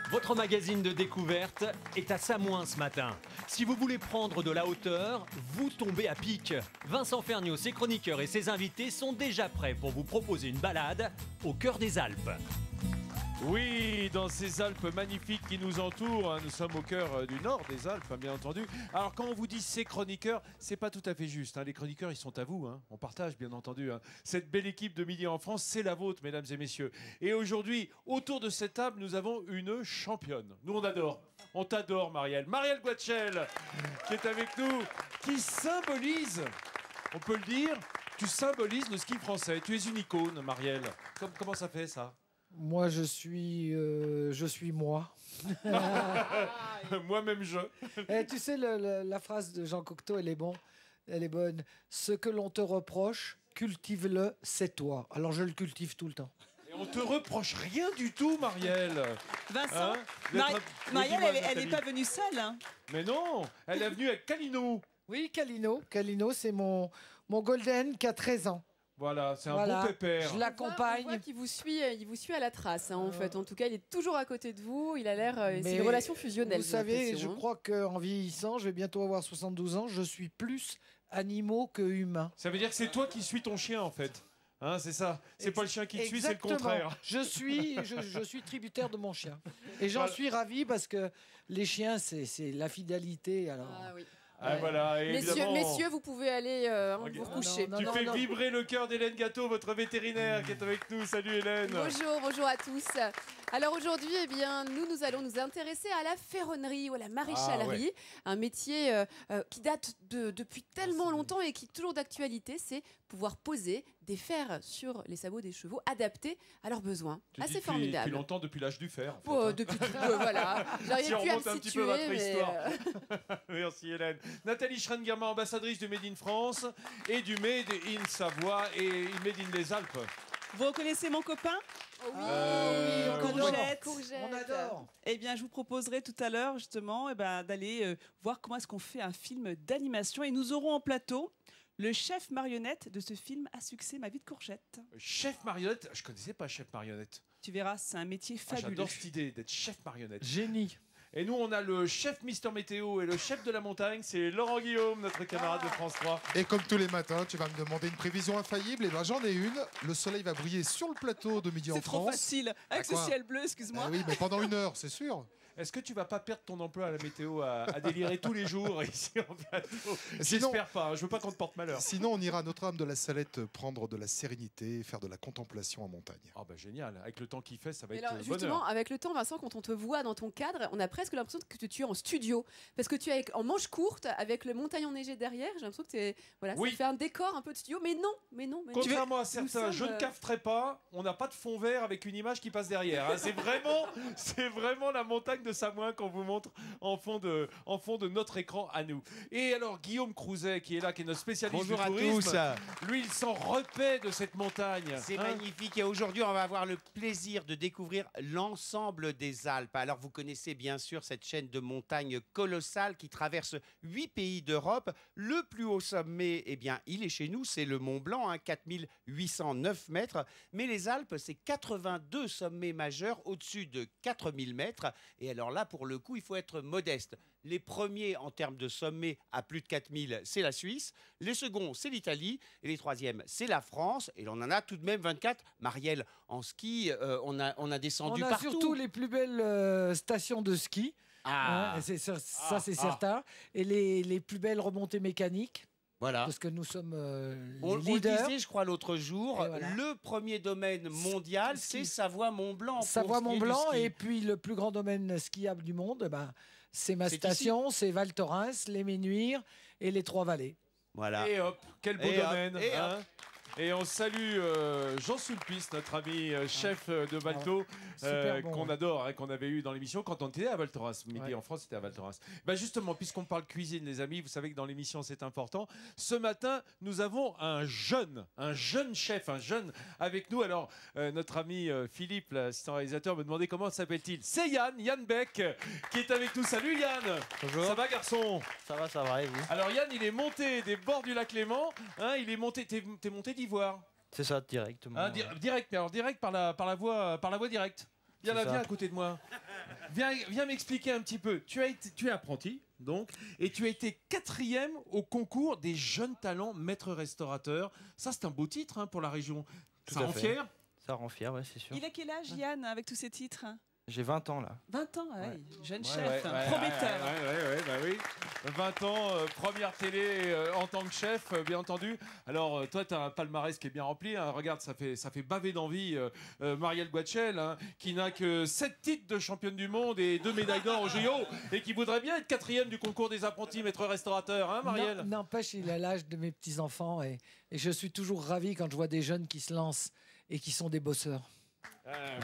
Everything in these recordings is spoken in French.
Votre magazine de découverte est à Samoin ce matin. Si vous voulez prendre de la hauteur, vous tombez à pic. Vincent Ferniaud, ses chroniqueurs et ses invités sont déjà prêts pour vous proposer une balade au cœur des Alpes. Oui, dans ces Alpes magnifiques qui nous entourent, hein, nous sommes au cœur du nord des Alpes, hein, bien entendu. Alors quand on vous dit ces chroniqueurs, c'est pas tout à fait juste, hein. Les chroniqueurs, ils sont à vous, hein. On partage bien entendu, hein. Cette belle équipe de Midi en France, c'est la vôtre, mesdames et messieurs. Et aujourd'hui, autour de cette table, nous avons une championne. Nous, on adore. On t'adore, Marielle. Marielle Guatchel, qui est avec nous, qui symbolise, on peut le dire, tu symbolises le ski français. Tu es une icône, Marielle. Comment ça fait, ça ? Moi, je suis moi. Moi-même, je. Tu sais, la phrase de Jean Cocteau, elle est bonne. Ce que l'on te reproche, cultive-le, c'est toi. Alors, je le cultive tout le temps. Et on te reproche rien du tout, Marielle. Vincent, Hein Marielle, elle n'est pas venue seule. Hein. Mais non, elle est venue avec Calino. Oui, Calino. Calino, c'est mon golden qui a 13 ans. Voilà, c'est un bon pépère. Je l'accompagne. On voit qu'il vous suit à la trace, hein, en fait. En tout cas, il est toujours à côté de vous. Il a l'air. C'est une relation fusionnelle. Vous savez, je crois qu'en vieillissant, je vais bientôt avoir 72 ans, je suis plus animaux que humain. Ça veut dire que c'est toi qui suis ton chien, en fait. Hein, c'est ça. C'est pas le chien qui te suit, c'est le contraire. Je suis tributaire de mon chien. Et j'en suis ravi parce que les chiens, c'est la fidélité. Alors. Ah oui. Ah, voilà, et messieurs, vous pouvez aller vous recoucher. Tu fais vibrer le cœur d'Hélène Gâteau, votre vétérinaire qui est avec nous. Salut Hélène. Bonjour à tous. Alors aujourd'hui, nous allons nous intéresser à la ferronnerie ou à la maréchalerie, un métier qui date depuis tellement longtemps et qui est toujours d'actualité. C'est pouvoir poser des fers sur les sabots des chevaux, adaptés à leurs besoins. Assez formidable. Depuis longtemps, depuis l'âge du fer. En fait, hein. Depuis voilà. J'arrive plus à me situer, votre histoire. Merci Hélène. Nathalie Schrengerma, ambassadrice du Made in France et du Made in Savoie et Made in les Alpes. Vous reconnaissez mon copain ? Oui, Courgette. On adore. Eh bien, je vous proposerai tout à l'heure, justement, d'aller voir comment est-ce qu'on fait un film d'animation. Et nous aurons en plateau le chef marionnette de ce film à succès, Ma vie de Courgette. Chef marionnette ? Je connaissais pas chef marionnette. Tu verras, c'est un métier fabuleux. J'adore cette idée d'être chef marionnette. Génie. Et nous, on a le chef Mister Météo et le chef de la montagne, c'est Laurent Guillaume, notre camarade de France 3. Et comme tous les matins, tu vas me demander une prévision infaillible. Et bien, j'en ai une. Le soleil va briller sur le plateau de Midi en France. C'est trop facile. Avec ce ciel bleu, excuse-moi. Ah oui, mais pendant 1 heure, c'est sûr. Est-ce que tu vas pas perdre ton emploi à la météo à délirer tous les jours ici en plateau? J'espère pas, je veux pas qu'on te porte malheur. Sinon, on ira à Notre-Dame de la Salette prendre de la sérénité, faire de la contemplation en montagne. Ah bah génial, avec le temps qu'il fait, ça va être alors, justement, bonheur. avec le temps, Vincent, quand on te voit dans ton cadre, on a presque l'impression que tu es en studio. Parce que tu es en manche courte, avec le montagne enneigé derrière. J'ai l'impression que ça fait un décor un peu de studio. Mais non. Contrairement à certains, je ne cafeterai pas, on n'a pas de fond vert avec une image qui passe derrière. Hein. C'est vraiment la montagne de Samoin qu'on vous montre en fond de notre écran à nous. Et alors, Guillaume Crouzet, qui est là, qui est notre spécialiste Bonjour du à tourisme, tous. lui, il s'en repaît de cette montagne. C'est magnifique. Et aujourd'hui, on va avoir le plaisir de découvrir l'ensemble des Alpes. Alors, vous connaissez bien sûr cette chaîne de montagnes colossale qui traverse 8 pays d'Europe. Le plus haut sommet, eh bien, il est chez nous, c'est le Mont Blanc, 4809 mètres. Mais les Alpes, c'est 82 sommets majeurs au-dessus de 4000 mètres. Et alors là, pour le coup, il faut être modeste. Les premiers en termes de sommet à plus de 4000, c'est la Suisse. Les seconds, c'est l'Italie. Et les troisièmes, c'est la France. Et on en a tout de même 24. Marielle, en ski, on a descendu partout. On a surtout les plus belles stations de ski. C'est certain. Et les plus belles remontées mécaniques. Voilà. Parce que nous sommes on les leaders. le disait, je crois, l'autre jour, voilà. Le premier domaine mondial, c'est Savoie-Mont-Blanc. Savoie-Mont-Blanc, et puis le plus grand domaine skiable du monde, c'est ma station, c'est Val Thorens, les Ménuires et les Trois-Vallées. Voilà. Et hop, quel beau domaine. Et on salue Jean Sulpice, notre ami chef de Balto, qu'on adore, qu'on avait eu dans l'émission quand on était à Val Thorens. Midi en France, c'était à Val Thorens. Justement, puisqu'on parle cuisine, les amis, vous savez que dans l'émission, c'est important. Ce matin, nous avons un jeune chef, un jeune avec nous. Alors, notre ami Philippe, l'assistant réalisateur, me demandait comment s'appelle-t-il. C'est Yann Beck, qui est avec nous. Salut Yann. Bonjour. Ça va, garçon? Ça va, et vous? Alors Yann, il est monté des bords du lac Léman. Il est monté, t'es monté d'Ivoire. C'est ça, directement. Direct, mais alors direct par la voie directe. Viens là, C'est ça. viens à côté de moi. Viens m'expliquer un petit peu. Tu es apprenti, donc, et tu as été 4e au concours des jeunes talents maîtres restaurateurs. Ça, c'est un beau titre hein, pour la région. Tout Ça à rend fait. fier. Ça rend fier, ouais, c'est sûr. Il a quel âge, Yann, avec tous ces titres? J'ai 20 ans là. 20 ans, ouais. Jeune Ouais, chef, ouais, ouais, prometteur. Ouais, bah oui. 20 ans, première télé en tant que chef, bien entendu. Alors, toi, tu as un palmarès qui est bien rempli. Hein. Regarde, ça fait baver d'envie Marielle Guachel, hein, qui n'a que 7 titres de championne du monde et 2 médailles d'or au JO, et qui voudrait bien être 4e du concours des apprentis maîtres restaurateurs, hein, Marielle? N'empêche, il a l'âge de mes petits-enfants et je suis toujours ravi quand je vois des jeunes qui se lancent et qui sont des bosseurs.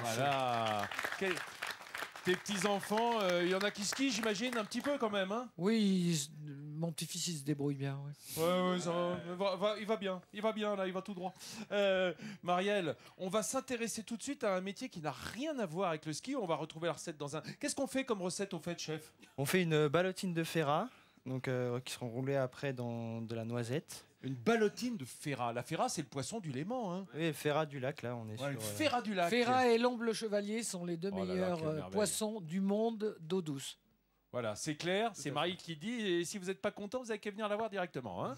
Voilà. Tes petits-enfants, il y en a qui skient, j'imagine, un petit peu quand même, hein? Oui, mon petit-fils, il se débrouille bien. Ouais. Ouais, ça va. Il va bien, là, il va tout droit. Marielle, on va s'intéresser tout de suite à un métier qui n'a rien à voir avec le ski. On va retrouver la recette dans un... Qu'est-ce qu'on fait comme recette, au fait, chef? On fait une ballotine de ferrat, donc, qui seront roulées après dans de la noisette. Une ballotine de ferrat. La ferrat, c'est le poisson du Léman, hein? Oui, ferrat du lac, là, on est Ouais, sur... ferrat du lac. Ferrat et l'omble le chevalier sont les deux Oh là là, meilleurs quelle merveille. poissons du monde d'eau douce. Voilà, c'est clair, c'est Marie qui dit, et si vous n'êtes pas content, vous avez qu'à venir la voir directement. Hein.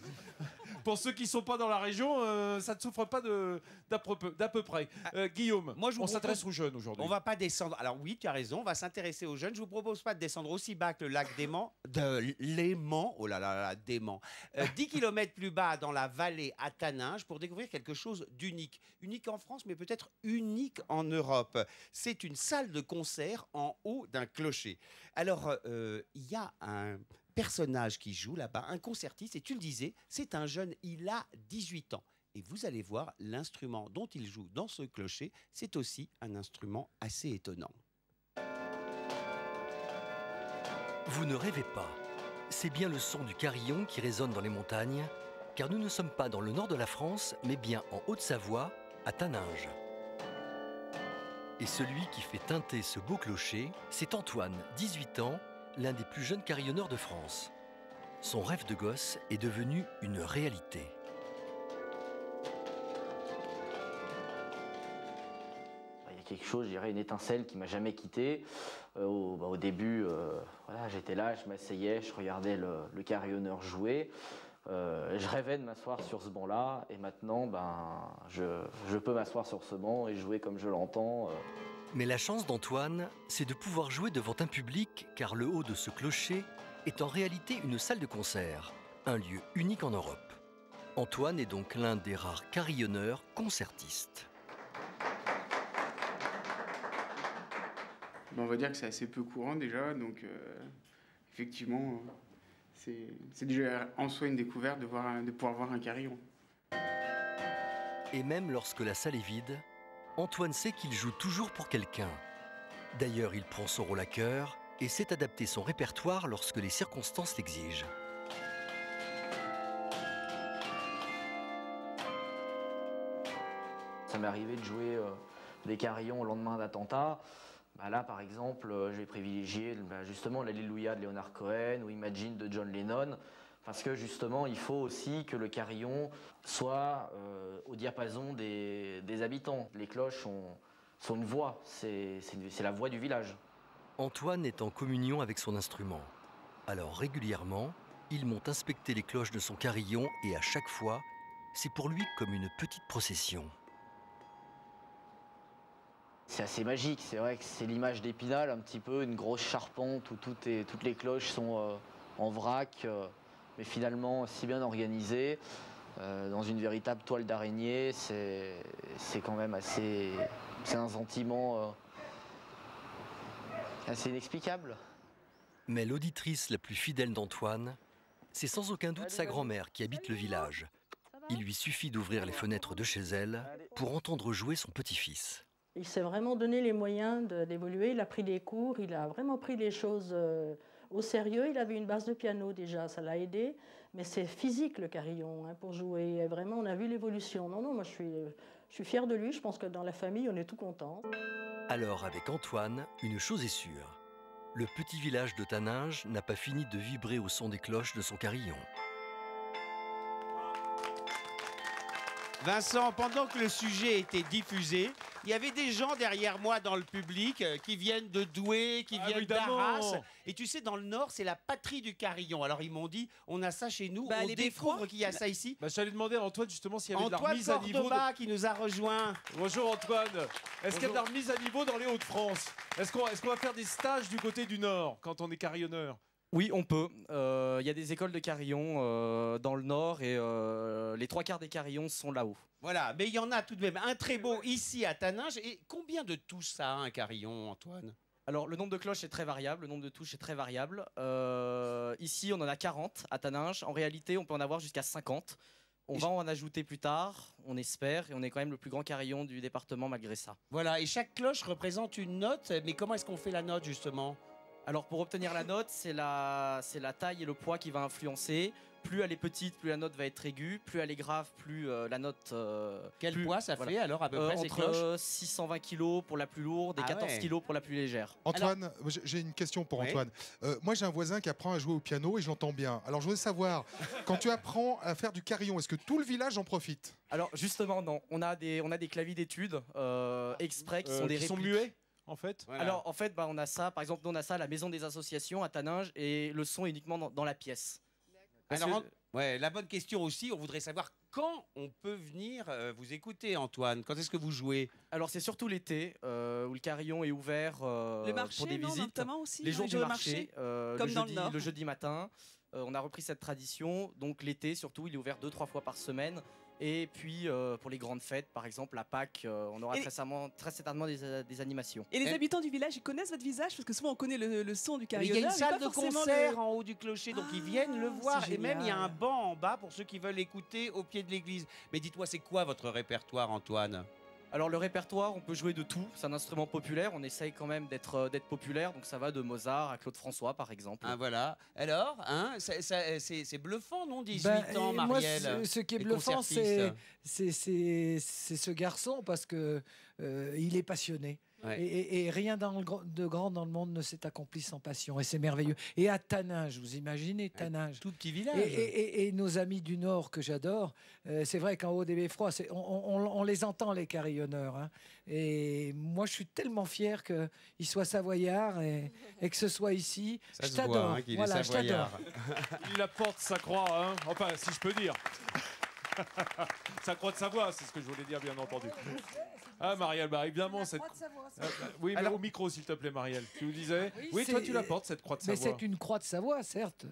Pour ceux qui ne sont pas dans la région, ça ne souffre pas d'à peu près. Guillaume, Moi, je vous on s'adresse propose- aux jeunes aujourd'hui. On va pas descendre. Alors oui, tu as raison, on va s'intéresser aux jeunes. Je vous propose pas de descendre aussi bas que le lac Léman. Oh là là là, Léman. 10 km plus bas dans la vallée à Taninges pour découvrir quelque chose d'unique. Unique en France, mais peut-être unique en Europe. C'est une salle de concert en haut d'un clocher. Alors, il y a un personnage qui joue là-bas, un concertiste, et tu le disais, c'est un jeune, il a 18 ans. Et vous allez voir, l'instrument dont il joue dans ce clocher, c'est aussi un instrument assez étonnant. Vous ne rêvez pas. C'est bien le son du carillon qui résonne dans les montagnes, car nous ne sommes pas dans le nord de la France, mais bien en Haute-Savoie, à Taninges. Et celui qui fait teinter ce beau clocher, c'est Antoine, 18 ans, l'un des plus jeunes carillonneurs de France. Son rêve de gosse est devenu une réalité. Il y a quelque chose, je dirais, une étincelle qui m'a jamais quitté. Au début, voilà, j'étais là, je m'asseyais, je regardais le carillonneur jouer. Je rêvais de m'asseoir sur ce banc-là, et maintenant, je peux m'asseoir sur ce banc et jouer comme je l'entends. Mais la chance d'Antoine, c'est de pouvoir jouer devant un public, car le haut de ce clocher est en réalité une salle de concert, un lieu unique en Europe. Antoine est donc l'un des rares carillonneurs concertistes. On va dire que c'est assez peu courant déjà, donc effectivement, c'est déjà en soi une découverte de pouvoir voir un carillon. Et même lorsque la salle est vide, Antoine sait qu'il joue toujours pour quelqu'un. D'ailleurs, il prend son rôle à cœur et sait adapter son répertoire lorsque les circonstances l'exigent. Ça m'est arrivé de jouer des carillons au lendemain d'attentats. Là, par exemple, je vais privilégier justement l'Alléluia de Leonard Cohen ou Imagine de John Lennon, parce que justement, il faut aussi que le carillon soit au diapason des habitants. Les cloches sont une voix, c'est la voix du village. Antoine est en communion avec son instrument. Alors régulièrement, il monte inspecter les cloches de son carillon et à chaque fois, c'est pour lui comme une petite procession. C'est assez magique, c'est vrai que c'est l'image d'Épinal, un petit peu, une grosse charpente où toutes les cloches sont en vrac, mais finalement si bien organisées, dans une véritable toile d'araignée. C'est quand même assez... C'est un sentiment assez inexplicable. Mais l'auditrice la plus fidèle d'Antoine, c'est sans aucun doute sa grand-mère qui habite le village. Il lui suffit d'ouvrir les fenêtres de chez elle pour entendre jouer son petit-fils. Il s'est vraiment donné les moyens d'évoluer, il a pris des cours, il a vraiment pris les choses au sérieux. Il avait une base de piano déjà, ça l'a aidé, mais c'est physique le carillon pour jouer. Et vraiment, on a vu l'évolution. Non, moi je suis fière de lui, je pense que dans la famille, on est tout contents. Alors avec Antoine, une chose est sûre. Le petit village de Taninges n'a pas fini de vibrer au son des cloches de son carillon. Vincent, pendant que le sujet était diffusé, Il y avait des gens derrière moi dans le public qui viennent de Douai, qui viennent évidemment. d'Arras. Et tu sais, dans le Nord, c'est la patrie du carillon. Alors ils m'ont dit, on a ça chez nous, on les découvre Beffrois. qu'il y a ça ici. Bah, j'allais demander à Antoine justement s'il y avait de la Antoine remise à niveau. Cordoba qui nous a rejoint. Bonjour Antoine. Est-ce qu'il y a de la remise à niveau dans les Hauts-de-France? Est-ce qu'on va faire des stages du côté du Nord quand on est carillonneur? Oui, on peut. Il y a des écoles de carillon dans le Nord et les 3/4 des carillons sont là-haut. Voilà, mais il y en a tout de même un très beau ici à Taninges. Et combien de touches ça a un carillon, Antoine? Alors, le nombre de cloches est très variable, le nombre de touches est très variable. Ici, on en a 40 à Taninges. En réalité, on peut en avoir jusqu'à 50. On va en ajouter plus tard, on espère, et on est quand même le plus grand carillon du département malgré ça. Voilà, et chaque cloche représente une note. Mais comment est-ce qu'on fait la note, justement? Alors, pour obtenir la note, c'est la taille et le poids qui va influencer. Plus elle est petite, plus la note va être aiguë. Plus elle est grave, plus la note... Quel poids ça fait alors à peu près ces cloches? Entre 620 kg pour la plus lourde et 14 kg pour la plus légère. Antoine, j'ai une question pour Antoine. Moi, j'ai un voisin qui apprend à jouer au piano et je l'entends bien. Alors, je voudrais savoir, quand tu apprends à faire du carillon, est-ce que tout le village en profite? Alors, justement, non. On a des claviers d'études exprès qui sont des qui sont répliques. muets en fait. Voilà. Alors, en fait, on a ça. Par exemple, nous, on a ça à la maison des associations à Taninges et le son est uniquement dans la pièce. Alors, la bonne question aussi, on voudrait savoir quand on peut venir vous écouter, Antoine. Quand est-ce que vous jouez? Alors, c'est surtout l'été où le carillon est ouvert Le marché, pour des non, visites. notamment aussi, les jours les du jours marché, comme dans le Nord. le jeudi matin. On a repris cette tradition. Donc, l'été, surtout, il est ouvert 2-3 fois par semaine. Et puis, pour les grandes fêtes, par exemple, la Pâques, on aura très certainement des animations. Et les habitants du village, ils connaissent votre visage? Parce que souvent, on connaît le son du Il y a carillonneur. une salle de concert en haut du clocher, donc ils viennent le voir. c'est Et même, il y a génial. un banc en bas pour ceux qui veulent écouter au pied de l'église. Mais dites-moi, c'est quoi votre répertoire, Antoine? Alors le répertoire, on peut jouer de tout. C'est un instrument populaire. On essaye quand même d'être populaire. Donc ça va de Mozart à Claude François, par exemple. Ah voilà. Alors, hein, c'est bluffant, non? 18 ans, moi, Marielle. ce qui est les bluffant, concertistes. c'est ce garçon parce que il est passionné. Ouais. Et rien de grand dans le monde ne s'est accompli sans passion. Et c'est merveilleux. Et à Taninges, vous imaginez Taninges, tout petit village. Et nos amis du Nord que j'adore, c'est vrai qu'en haut des Beffrois, on les entend, les carillonneurs. Hein. Et moi, je suis tellement fier qu'ils soient savoyards et que ce soit ici. Ça je se voit, t'adore. hein, qu'il est Voilà, je t'adore. savoyard. Il apporte sa croix, hein. Enfin, si je peux dire. Sa croix de Savoie, c'est ce que je voulais dire, bien entendu. Ah, Marielle, bah, évidemment, cette... Oui, mais Alors- au micro, s'il te plaît, Marielle. Tu nous disais? Oui, toi, tu la portes, cette croix de Mais Savoie. c'est une croix de Savoie, certes.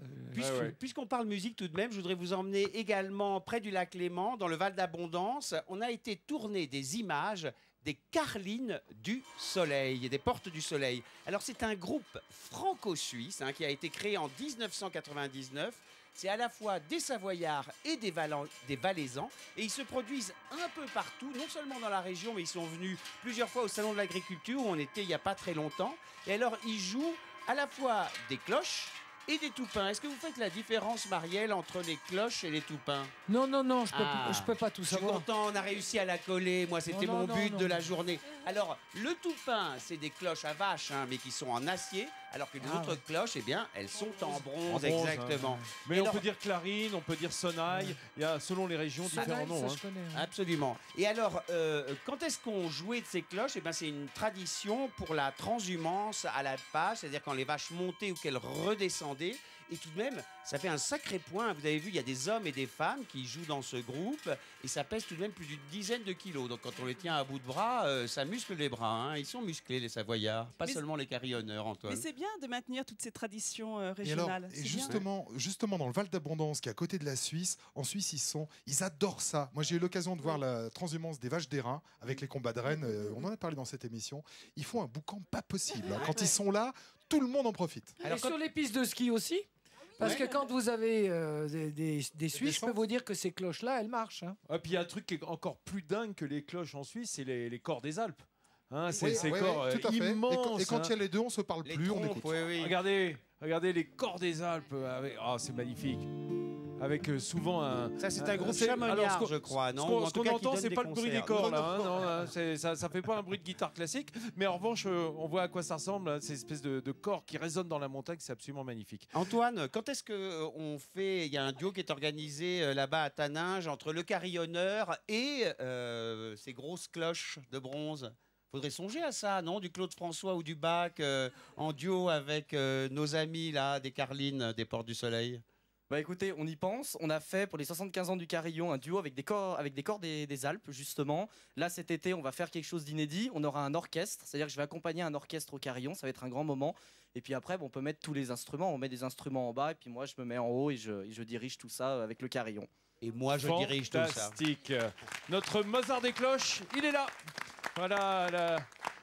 Puisqu'on parle musique tout de même, je voudrais vous emmener également près du lac Léman, dans le Val d'Abondance. On a été tourner des images des Carlines du Soleil, des Portes du Soleil. Alors c'est un groupe franco-suisse hein, qui a été créé en 1999. C'est à la fois des Savoyards et des Valaisans. Et ils se produisent un peu partout, non seulement dans la région, mais ils sont venus plusieurs fois au Salon de l'Agriculture, où on était il n'y a pas très longtemps. Et alors, ils jouent à la fois des cloches et des toupins. Est-ce que vous faites la différence, Marielle, entre les cloches et les toupins? Non, je peux pas tout Je suis savoir. content, on a réussi à la coller. Moi, c'était Non, mon non, but non, de la non. journée. Alors, le toupin, c'est des cloches à vache, hein, mais qui sont en acier, alors que les Ah, autres ouais. cloches, eh bien, elles sont en bronze, En bronze, exactement. hein. Mais Et on alors- peut dire clarine, on peut dire sonaille. Il y a, selon les régions, différents noms. hein. Absolument. Et alors, quand est-ce qu'on jouait de ces cloches? Eh ben, c'est une tradition pour la transhumance à la page, c'est-à-dire quand les vaches montaient ou qu'elles redescendaient. Et tout de même, ça fait un sacré point. Vous avez vu, il y a des hommes et des femmes qui jouent dans ce groupe et ça pèse tout de même plus d'une dizaine de kilos. Donc quand on les tient à bout de bras, ça muscle les bras. Hein. Ils sont musclés, les Savoyards. Pas Mais seulement les carillonneurs, Antoine. Mais c'est bien de maintenir toutes ces traditions Et alors, régionales. et C'est bien. justement, dans le Val d'Abondance, qui est à côté de la Suisse, en Suisse, ils adorent ça. Moi, j'ai eu l'occasion de voir la transhumance des vaches d'airain avec les combats de rennes. On en a parlé dans cette émission. Ils font un boucan pas possible. hein. Quand ils sont là, tout le monde en profite. Et sur les pistes de ski aussi. Parce que quand vous avez des Suisses, je peux vous dire que ces cloches-là, elles marchent. hein. Et puis il y a un truc qui est encore plus dingue que les cloches en Suisse, c'est les corps des Alpes. Hein, c'est Oui, ces oui, corps oui, tout à fait. immenses. Et quand il y a hein. les deux, on se parle plus, on écoute. Regardez les corps des Alpes. Avec... Oh, c'est magnifique. avec souvent un. Ça, c'est un groupe c'est- chamoniard, alors, je crois, non? Ce qu'on En tout ce qu'on cas, qui entend, donne c'est des pas le bruit des concerts. corps, là. Non, Hein, non, ça fait pas un bruit de guitare classique. Mais en revanche, on voit à quoi ça ressemble, hein, ces espèces de corps qui résonnent dans la montagne, c'est absolument magnifique. Antoine, quand est-ce qu'on fait... Il y a un duo qui est organisé là-bas à Taninges entre le carillonneur et ces grosses cloches de bronze. Faudrait songer à ça, non? Du Claude François ou du Bach en duo avec nos amis là, des Carlines, des Portes du Soleil. Bah écoutez, on y pense. On a fait pour les 75 ans du Carillon un duo avec des corps des Alpes, justement. Là, cet été, on va faire quelque chose d'inédit. On aura un orchestre, c'est-à-dire que je vais accompagner un orchestre au Carillon. Ça va être un grand moment. Et puis après, on peut mettre tous les instruments. On met des instruments en bas et puis moi, je me mets en haut et je dirige tout ça avec le Carillon. Et moi, je dirige tout ça. Fantastique. Notre Mozart des cloches, il est là. Voilà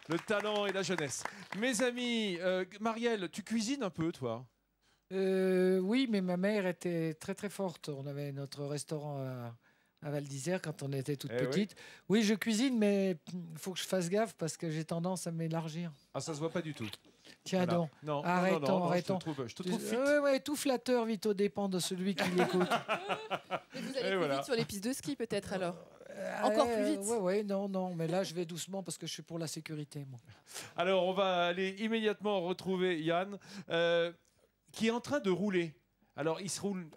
le talent et la jeunesse. Mes amis, Marielle, tu cuisines un peu, toi? Oui, mais ma mère était très très forte. On avait notre restaurant à Val d'Isère quand on était toute petite. Oui, je cuisine, mais il faut que je fasse gaffe parce que j'ai tendance à m'élargir. Ah, ça se voit pas du tout. Tiens Voilà. donc, Non, arrêtons. Je te trouve fit. Ouais, tout flatteur vite au dépend de celui qui l'écoute. Mais vous allez plus vite sur les pistes de ski peut-être alors. Encore plus vite. Ouais, non, mais là je vais doucement parce que je suis pour la sécurité, moi. Alors, on va aller immédiatement retrouver Yann, qui est en train de rouler. Alors, il se roule.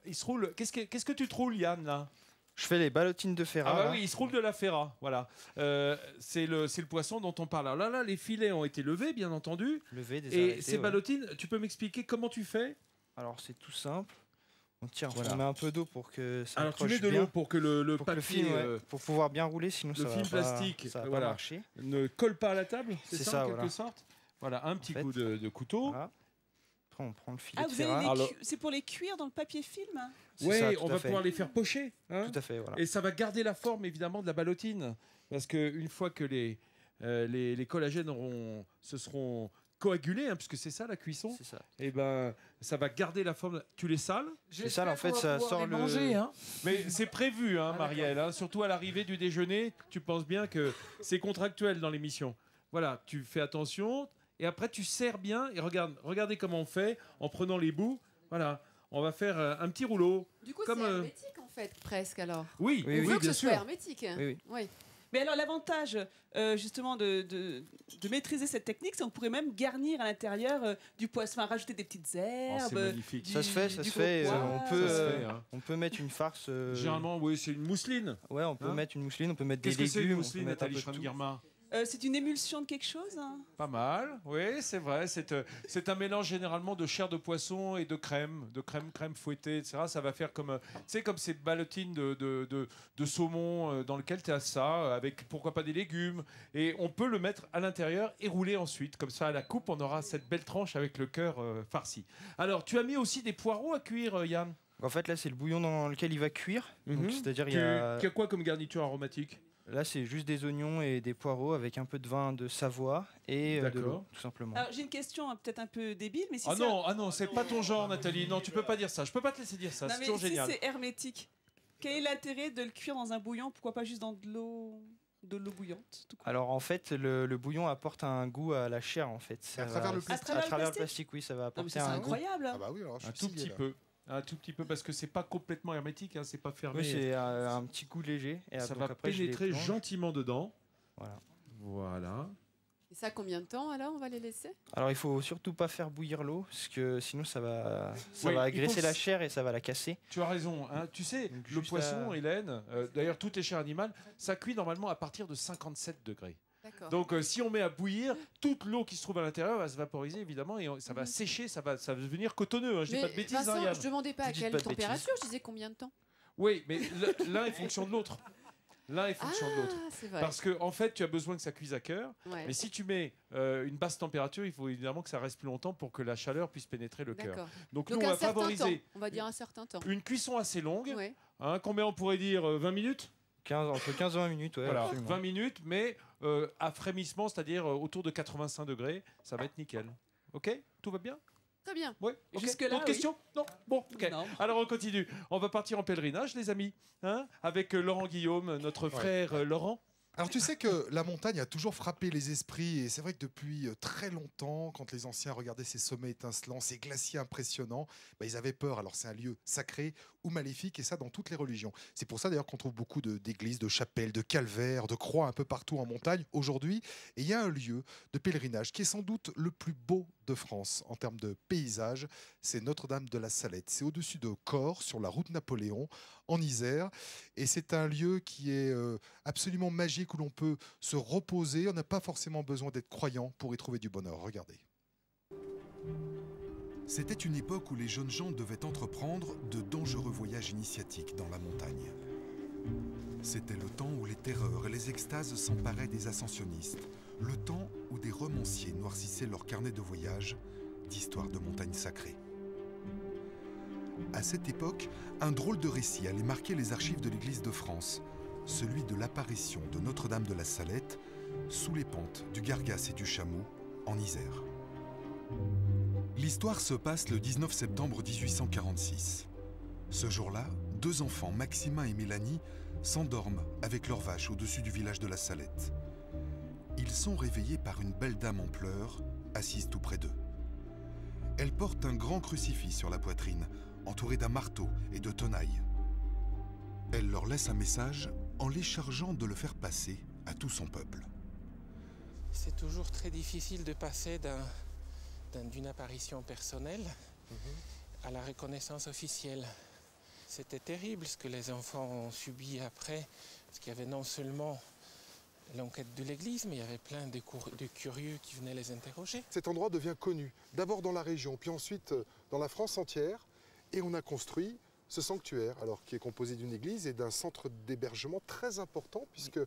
Qu'est-ce que tu te roules, Yann, là? Je fais les ballotines de Ferrat. Ah bah là. oui, il se roule de la Ferrat, voilà. C'est le poisson dont on parle. Alors là, les filets ont été levés, bien entendu. Levés, Et désarrêtés, ces ouais. ballotines, tu peux m'expliquer comment tu fais? Alors c'est tout simple. On tire, Voilà. on met un peu d'eau pour que ça Alors tu accroche mets de bien. l'eau pour que le Pour que le papier, film, ouais, pour pouvoir bien rouler, sinon le ça film va pas, plastique, ça va voilà, pas marcher. ne colle pas à la table, c'est C'est ça, ça, en quelque voilà. sorte. Voilà, un petit coup de couteau. Voilà. Après on prend le filet Ah, de vous allez Ferrat. c'est pour les cuire dans le papier film? C'est Oui, ça, tout on à va fait. pouvoir les faire pocher. Hein. Tout à fait, voilà. Et ça va garder la forme, évidemment, de la ballotine. Parce qu'une fois que les collagènes se seront coagulés, hein, puisque c'est ça la cuisson, C'est ça. et ben, ça va garder la forme. Tu les sales? Les sales, en fait, ça sort le. Manger, hein. Mais c'est prévu, hein, Marielle. Hein, surtout à l'arrivée du déjeuner, tu penses bien que c'est contractuel dans l'émission. Voilà, tu fais attention. Et après, tu serres bien. Et regardez comment on fait en prenant les bouts. Voilà, on va faire un petit rouleau. Du coup, comme, c'est hermétique en fait, presque alors. Oui, On veut que bien ce soit sûr. hermétique. Oui. Mais alors l'avantage justement de maîtriser cette technique, c'est qu'on pourrait même garnir à l'intérieur du poisson, enfin, rajouter des petites herbes. magnifique. Ça se fait, ça du se fait. coco. On peut mettre une farce. Généralement, oui, c'est une mousseline. Ouais, on peut Hein mettre une mousseline, on peut mettre des Qu'est-ce que c'est une légumes, on peut mousseline, mettre un Nathalie peu de tout. Schramm-Guillermin? C'est une émulsion de quelque chose, hein? Pas mal, oui, c'est vrai. C'est un mélange généralement de chair de poisson et de crème fouettée, etc. Ça va faire comme, comme ces ballotines de saumon dans lequel tu as ça, avec pourquoi pas des légumes. Et on peut le mettre à l'intérieur et rouler ensuite. Comme ça, à la coupe, on aura cette belle tranche avec le cœur farci. Alors, tu as mis aussi des poireaux à cuire, Yann? En fait, là, c'est le bouillon dans lequel il va cuire. Donc, c'est-à-dire, il y Tu a. as quoi comme garniture aromatique? Là, c'est juste des oignons et des poireaux avec un peu de vin de Savoie et de l'eau, tout simplement. Alors j'ai une question peut-être un peu débile, mais si Ah non, c'est pas ton genre, Nathalie. Non, tu peux pas dire ça. Je peux pas te laisser dire ça. Non, C'est mais toujours si génial. c'est hermétique, quel est l'intérêt de le cuire dans un bouillon? Pourquoi pas juste dans de l'eau bouillante tout court? Alors en fait, le bouillon apporte un goût à la chair en fait. À travers le plastique. À travers le plastique, oui, ça va apporter ça, c'est un goût. incroyable. Ah bah oui, alors je suis Un tout signé, petit là. peu. Un tout petit peu parce que c'est pas complètement hermétique, hein, c'est pas fermé. Oui, c'est un petit goût léger. Et ça donc va après, je les pénétrer plonge. gentiment dedans. Voilà. Voilà. Et ça, combien de temps alors on va les laisser? Alors il faut surtout pas faire bouillir l'eau parce que sinon ça va Oui, il agresser faut- la chair et ça va la casser. Tu as raison. Hein. Tu sais, Donc, le juste poisson, à- Hélène, d'ailleurs toutes les chairs animales, ça cuit normalement à partir de 57 degrés. D'accord. Donc si on met à bouillir, toute l'eau qui se trouve à l'intérieur va se vaporiser évidemment et ça va sécher, ça va devenir cotonneux. Hein. Je dis Mais pas de bêtises, Vincent, hein, Yann. je demandais pas Vous à dites quelle pas de bêtises. température, je disais combien de temps. Oui, mais l'un est fonction de l'autre. L'un est fonction de l'autre. Ah, c'est vrai. Parce que en fait, tu as besoin que ça cuise à cœur. Ouais. Mais si tu mets une basse température, il faut évidemment que ça reste plus longtemps pour que la chaleur puisse pénétrer le cœur. D'accord. Donc, Donc nous, on un va certain favoriser temps, on va dire un certain temps. une cuisson assez longue. Ouais. Hein, combien on pourrait dire 20 minutes? Entre 15 et 20 minutes, ouais, Voilà, absolument. 20 minutes, mais à frémissement, c'est-à-dire autour de 85 degrés, ça va être nickel. Ok? Tout va bien? Très bien. Oui. ok. Jusque-là, D'autres oui. questions? Non. Bon, ok. Non. Alors on continue. On va partir en pèlerinage, les amis, hein, avec Laurent Guillaume, notre frère Laurent. Alors tu sais que la montagne a toujours frappé les esprits et c'est vrai que depuis très longtemps, quand les anciens regardaient ces sommets étincelants, ces glaciers impressionnants, ils avaient peur. Alors c'est un lieu sacré ou maléfique et ça dans toutes les religions. C'est pour ça d'ailleurs qu'on trouve beaucoup d'églises, de chapelles, de calvaires, de croix un peu partout en montagne aujourd'hui. Et il y a un lieu de pèlerinage qui est sans doute le plus beau de France en termes de paysage, c'est Notre-Dame de la Salette. C'est au-dessus de Corps, sur la route Napoléon, en Isère. Et c'est un lieu qui est absolument magique où l'on peut se reposer. On n'a pas forcément besoin d'être croyant pour y trouver du bonheur. Regardez. C'était une époque où les jeunes gens devaient entreprendre de dangereux voyages initiatiques dans la montagne. C'était le temps où les terreurs et les extases s'emparaient des ascensionnistes. Le temps où des romanciers noircissaient leurs carnets de voyage d'histoires de montagnes sacrées. À cette époque, un drôle de récit allait marquer les archives de l'Église de France, celui de l'apparition de Notre-Dame de la Salette sous les pentes du Gargas et du Chamoux, en Isère. L'histoire se passe le 19 septembre 1846. Ce jour-là, 2 enfants, Maximin et Mélanie, s'endorment avec leurs vaches au-dessus du village de la Salette. Ils sont réveillés par une belle dame en pleurs, assise tout près d'eux. Elle porte un grand crucifix sur la poitrine, entouré d'un marteau et de tenailles. Elle leur laisse un message en les chargeant de le faire passer à tout son peuple. C'est toujours très difficile de passer d'une apparition personnelle à la reconnaissance officielle. C'était terrible ce que les enfants ont subi après, parce qu'il y avait non seulement l'enquête de l'église, mais il y avait plein de curieux qui venaient les interroger. Cet endroit devient connu, d'abord dans la région, puis ensuite dans la France entière, et on a construit ce sanctuaire, alors qui est composé d'une église et d'un centre d'hébergement très important, puisque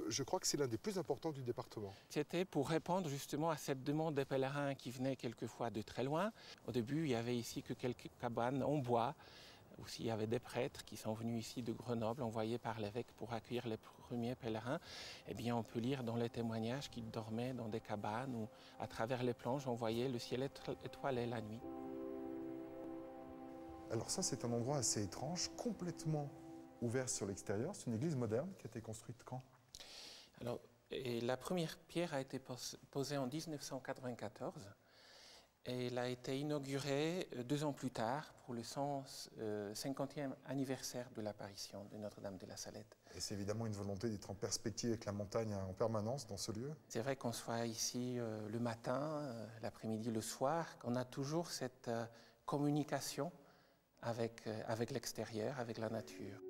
je crois que c'est l'un des plus importants du département. C'était pour répondre justement à cette demande des pèlerins qui venaient quelquefois de très loin. Au début, il y avait ici que quelques cabanes en bois. Aussi, il y avait des prêtres qui sont venus ici de Grenoble, envoyés par l'évêque pour accueillir les premiers pèlerins. Eh bien, on peut lire dans les témoignages qu'ils dormaient dans des cabanes où, à travers les planches, on voyait le ciel étoilé la nuit. Alors ça, c'est un endroit assez étrange, complètement ouvert sur l'extérieur. C'est une église moderne qui a été construite quand? Alors, la première pierre a été posée en 1994 et elle a été inaugurée 2 ans plus tard pour le 150e anniversaire de l'apparition de Notre-Dame de la Salette. Et c'est évidemment une volonté d'être en perspective avec la montagne en permanence dans ce lieu? C'est vrai qu'on soit ici le matin, l'après-midi, le soir, qu'on a toujours cette communication avec l'extérieur, avec la nature.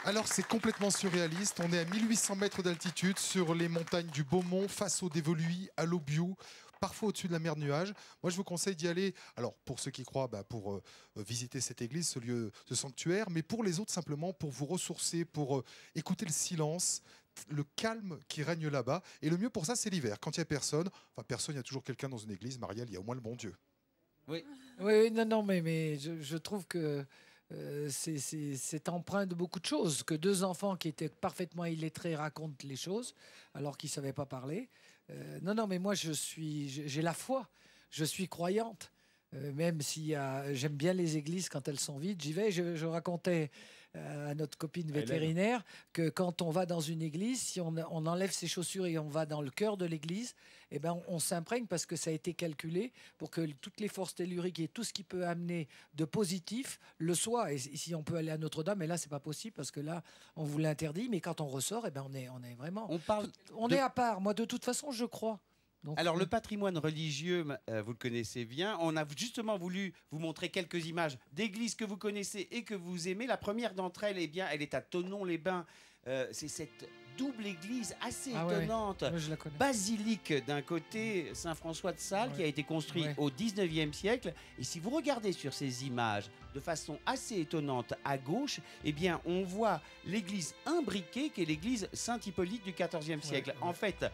Alors c'est complètement surréaliste, on est à 1800 mètres d'altitude sur les montagnes du Beaumont, face au Dévoluy, à l'Aubiou, parfois au-dessus de la mer de nuages. Moi je vous conseille d'y aller, alors pour ceux qui croient, pour visiter cette église, ce lieu, ce sanctuaire, mais pour les autres simplement pour vous ressourcer, pour écouter le silence, le calme qui règne là-bas. Et le mieux pour ça c'est l'hiver, quand il n'y a personne, il y a toujours quelqu'un dans une église, Marielle, il y a au moins le bon Dieu. Oui, non, mais je trouve que c'est empreint de beaucoup de choses, que 2 enfants qui étaient parfaitement illettrés racontent les choses alors qu'ils ne savaient pas parler. Non, mais moi j'ai la foi, je suis croyante, même si j'aime bien les églises quand elles sont vides, j'y vais. Je racontais à notre copine vétérinaire que quand on va dans une église, si on enlève ses chaussures et on va dans le cœur de l'église, eh ben on s'imprègne parce que ça a été calculé pour que toutes les forces telluriques et tout ce qui peut amener de positif le soit. Et si on peut aller à Notre-Dame, mais là c'est pas possible parce que là on vous l'interdit. Mais quand on ressort, eh ben on est vraiment, on est à part. Moi de toute façon je crois. Donc, alors le patrimoine religieux, vous le connaissez bien. On a justement voulu vous montrer quelques images d'églises que vous connaissez et que vous aimez. La première d'entre elles, elle est à Thonon-les-Bains. C'est cette double église assez étonnante, basilique d'un côté, Saint-François de Sales, qui a été construit au 19e siècle. Et si vous regardez sur ces images de façon assez étonnante à gauche, eh bien on voit l'église imbriquée qui est l'église Saint-Hippolyte du 14e siècle. En fait,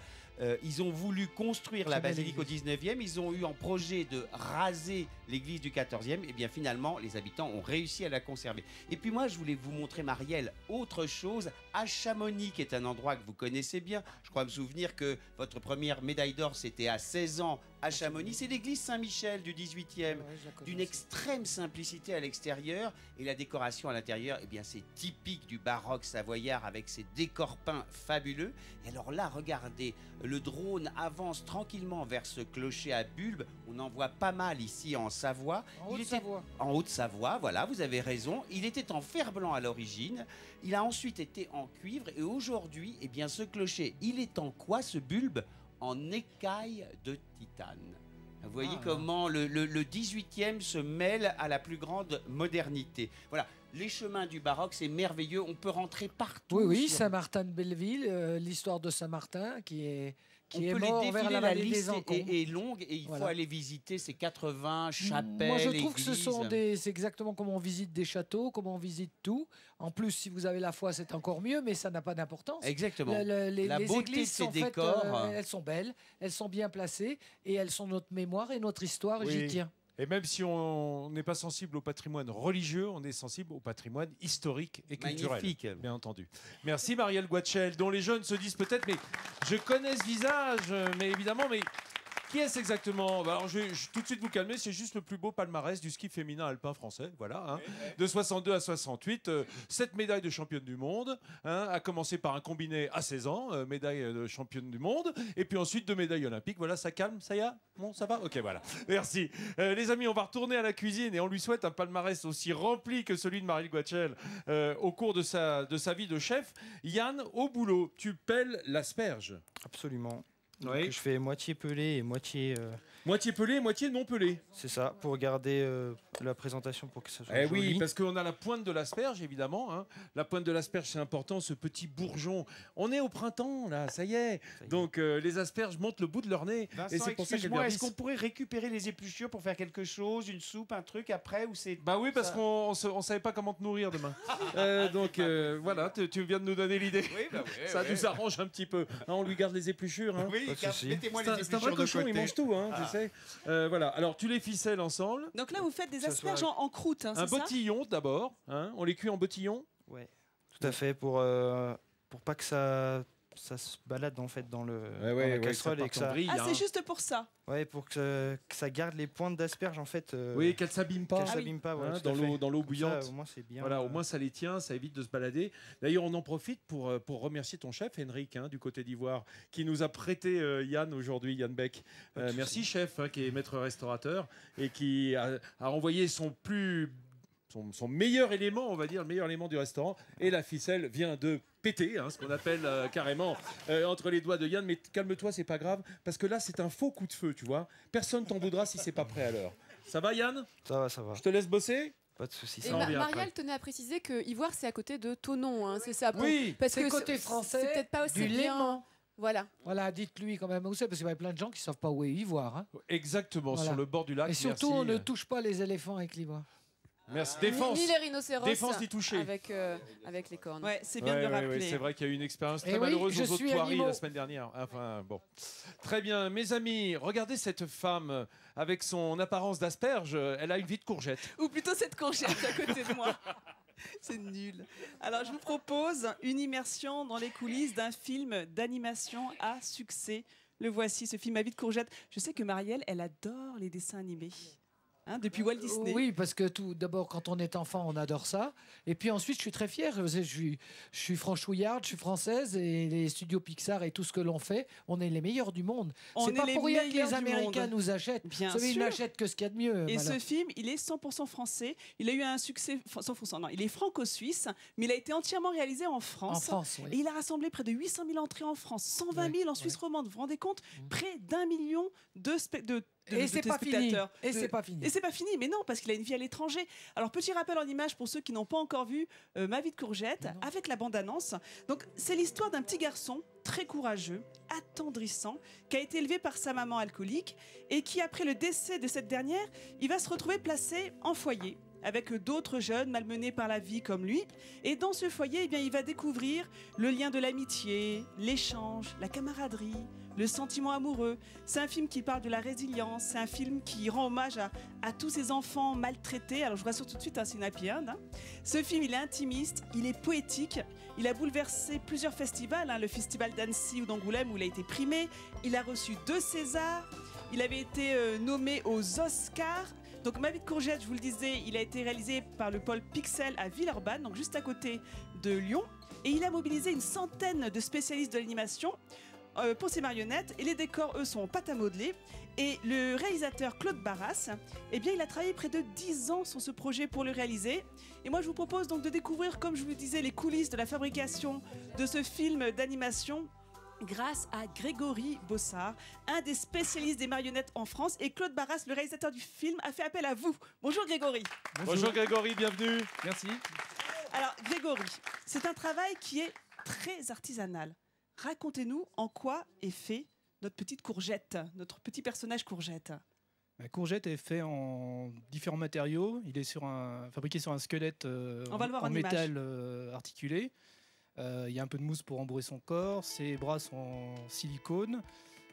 ils ont voulu construire la basilique au 19e, ils ont eu en projet de raser l'église du 14e, et bien finalement les habitants ont réussi à la conserver. Et puis moi je voulais vous montrer, Marielle, autre chose à Chamonix, qui est un endroit que vous connaissez bien. Je crois me souvenir que votre première médaille d'or c'était à 16 ans à Chamonix. C'est l'église Saint-Michel du 18e, d'une extrême simplicité à l'extérieur. Et la décoration à l'intérieur, eh bien, c'est typique du baroque savoyard avec ses décors peints fabuleux. Et alors là, regardez, le drone avance tranquillement vers ce clocher à bulbe. On en voit pas mal ici en Savoie. En Haute-Savoie. En Haute-Savoie, voilà, vous avez raison. Il était en fer-blanc à l'origine. Il a ensuite été en cuivre. Et aujourd'hui, eh bien, ce clocher, il est en quoi, ce bulbe? En écaille de titane. Vous voyez comment le 18e se mêle à la plus grande modernité. Voilà, les chemins du baroque, c'est merveilleux. On peut rentrer partout. Oui, oui, Saint-Martin de Belleville, l'histoire de Saint-Martin qui est mort vers la la vallée des liste Encombres. est longue et il faut aller visiter ces 80 chapelles. Moi, je trouve que églises. c'est exactement comme on visite des châteaux, comme on visite tout. En plus, si vous avez la foi, c'est encore mieux, mais ça n'a pas d'importance. Exactement. Les La beauté églises de ces sont faites, décors. elles sont belles, elles sont bien placées et elles sont notre mémoire et notre histoire. Et Oui. j'y tiens. Et même si on n'est pas sensible au patrimoine religieux, on est sensible au patrimoine historique et culturel. Magnifique. Bien entendu. Merci Marielle Guatchel, dont les jeunes se disent peut-être, mais je connais ce visage, mais évidemment, mais qui est-ce exactement? Alors, je vais tout de suite vous calmer, c'est juste le plus beau palmarès du ski féminin alpin français, voilà, hein. De 62 à 68, 7 médailles de championne du monde, hein, à commencer par un combiné à 16 ans, médaille de championne du monde, et puis ensuite 2 médailles olympiques. Voilà, ça calme, ça y est? Bon, ça va? Ok, voilà. Merci. Les amis, on va retourner à la cuisine et on lui souhaite un palmarès aussi rempli que celui de Marielle Guatchel au cours de sa vie de chef. Yann, au boulot, tu pelles l'asperge. Absolument. Donc, Oui. je fais moitié pelé et moitié... Moitié pelé, moitié non pelé. C'est ça, pour garder la présentation pour que ça soit Eh joli. oui, parce qu'on a la pointe de l'asperge, évidemment. Hein. La pointe de l'asperge, c'est important, ce petit bourgeon. On est au printemps, là, ça y est. Donc, les asperges montent le bout de leur nez. Vincent, et c'est pour ça qu'elles excuse-moi, est-ce verdissent. qu'on pourrait récupérer les épluchures pour faire quelque chose, une soupe, un truc après ou c'est... Bah oui, parce qu'on ne savait pas comment te nourrir demain. Donc, voilà, tu viens de nous donner l'idée. Oui, bah oui, Ça oui. nous arrange un petit peu. Hein, on lui garde les épluchures. Hein. Oui, Pas de souci. mettez-moi les C'est un vrai épluchures de cochon, il côté. mange tout, hein, Ah. tu sais. Voilà, alors tu les ficelles ensemble. Donc là, vous faites des Ça asperges soit en croûte, hein, Un c'est ça? bottillon d'abord. Hein. On les cuit en bottillon. Ouais, tout à fait, pour pas que ça se balade en fait dans la casserole et que ça... Ah, c'est juste pour ça. Ouais, pour que ça garde les pointes d'asperges en fait. Oui, qu'elles s'abîment pas. Qu'elles s'abîment pas, voilà, Hein, tout à fait. dans l'eau Comme ça, bouillante. au moins c'est bien. Voilà, au moins ça les tient, ça évite de se balader. D'ailleurs, on en profite pour remercier ton chef, Henrik, hein, du côté d'Ivoire, qui nous a prêté Yann aujourd'hui, Yann Beck. Merci, chef, hein, qui est maître restaurateur et qui a envoyé son meilleur élément, on va dire, le meilleur élément du restaurant. Et la ficelle vient de péter, hein, ce qu'on appelle carrément entre les doigts de Yann. Mais calme-toi, c'est pas grave, parce que là, c'est un faux coup de feu, tu vois. Personne t'en voudra si c'est pas prêt à l'heure. Ça va, Yann? Ça va, ça va. Je te laisse bosser? Pas de soucis. Et Marielle tenait à préciser que Ivoire, c'est à côté de Thonon, hein, c'est ça. Oui, parce c'est que côté français c'est peut-être pas aussi du bien. Léman. Voilà. Voilà, dites-lui quand même où c'est, parce qu'il y a plein de gens qui ne savent pas où est Ivoire. Hein. Exactement, Voilà. sur le bord du lac. Et surtout, merci. on ne touche pas les éléphants avec l'Ivoire. Merci. Défense. Ni les rhinocéros. Défense d'y toucher. Avec les cornes. Ouais, c'est bien de le rappeler. C'est vrai qu'il y a eu une expérience Eh très oui, malheureuse je aux eaux de suis Thoiry animaux. la semaine dernière. Enfin, bon. Très bien, mes amis, regardez cette femme avec son apparence d'asperge. Elle a une vie de courgette. Ou plutôt cette courgette à côté de moi. C'est nul. Alors, je vous propose une immersion dans les coulisses d'un film d'animation à succès. Le voici, ce film à vie de courgette. Je sais que Marielle, elle adore les dessins animés. Hein, depuis Walt Disney. Oui, parce que tout d'abord, quand on est enfant, on adore ça. Et puis ensuite, je suis très fière. Je suis franchouillarde, je suis française. Et les studios Pixar et tout ce que l'on fait, on est les meilleurs du monde. On C'est est pas les pour rien que meilleurs les du Américains monde. nous achètent. Bien Vous savez, ils sûr. n'achètent que ce qu'il y a de mieux. Et voilà. ce film, il est 100% français. Il a eu un succès 100%. Non, il est franco-suisse, mais il a été entièrement réalisé en France. En France, oui. Et il a rassemblé près de 800 000 entrées en France, 120 000 en Suisse romande. Vous vous rendez compte? Près d'1 million de Et c'est pas fini. téléspectateurs. Et c'est pas fini. Et c'est pas fini, mais non, parce qu'il a une vie à l'étranger. Alors, petit rappel en image pour ceux qui n'ont pas encore vu Ma vie de courgette, avec la bande-annonce. Donc, c'est l'histoire d'un petit garçon très courageux, attendrissant, qui a été élevé par sa maman alcoolique et qui, après le décès de cette dernière, il va se retrouver placé en foyer avec d'autres jeunes malmenés par la vie comme lui. Et dans ce foyer, eh bien, il va découvrir le lien de l'amitié, l'échange, la camaraderie, le sentiment amoureux. C'est un film qui parle de la résilience, c'est un film qui rend hommage à tous ces enfants maltraités. Alors je vous rassure tout de suite, hein, c'est une happy end. Hein. Ce film, il est intimiste, il est poétique, il a bouleversé plusieurs festivals, hein, le festival d'Annecy ou d'Angoulême où il a été primé, il a reçu 2 Césars. Il avait été nommé aux Oscars. Donc Ma vie de courgette, je vous le disais, il a été réalisé par le pôle Pixel à Villeurbanne, donc juste à côté de Lyon. Et il a mobilisé une centaine de spécialistes de l'animation pour ces marionnettes. Et les décors, eux, sont en pâte à modeler. Et le réalisateur Claude Barras, eh bien, il a travaillé près de 10 ans sur ce projet pour le réaliser. Et moi, je vous propose donc de découvrir, comme je vous le disais, les coulisses de la fabrication de ce film d'animation grâce à Grégory Bossard, un des spécialistes des marionnettes en France. Et Claude Barras, le réalisateur du film, a fait appel à vous. Bonjour Grégory. Bonjour Grégory, bienvenue. Merci. Alors Grégory, c'est un travail qui est très artisanal. Racontez-nous en quoi est fait notre petite courgette, notre petit personnage courgette. La courgette est fait en différents matériaux. Il est fabriqué sur un squelette en métal articulé. Il y a un peu de mousse pour embourrer son corps. Ses bras sont en silicone.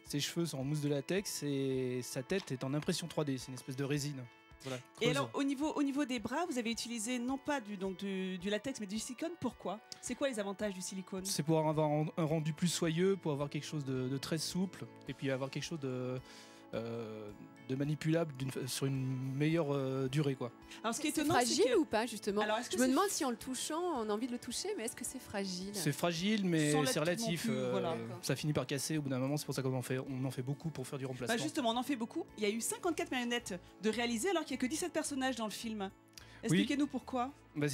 Ses cheveux sont en mousse de latex. Et sa tête est en impression 3D. C'est une espèce de résine. Voilà, et alors, au niveau des bras, vous avez utilisé non pas du latex, mais du silicone. Pourquoi? C'est quoi les avantages du silicone? C'est pour avoir un rendu plus soyeux, pour avoir quelque chose de très souple, et puis avoir quelque chose de manipulable sur une meilleure durée, quoi. Alors, ce qui est étonnant, fragile ou pas, justement? Alors, je me demande si en le touchant, on a envie de le toucher, mais est-ce que c'est fragile? C'est fragile, mais c'est relatif. Voilà. Ça finit par casser au bout d'un moment. C'est pour ça qu'on en fait beaucoup pour faire du remplacement. Justement, on en fait beaucoup. Il y a eu 54 marionnettes de réaliser, alors qu'il n'y a que 17 personnages dans le film. Expliquez-nous pourquoi.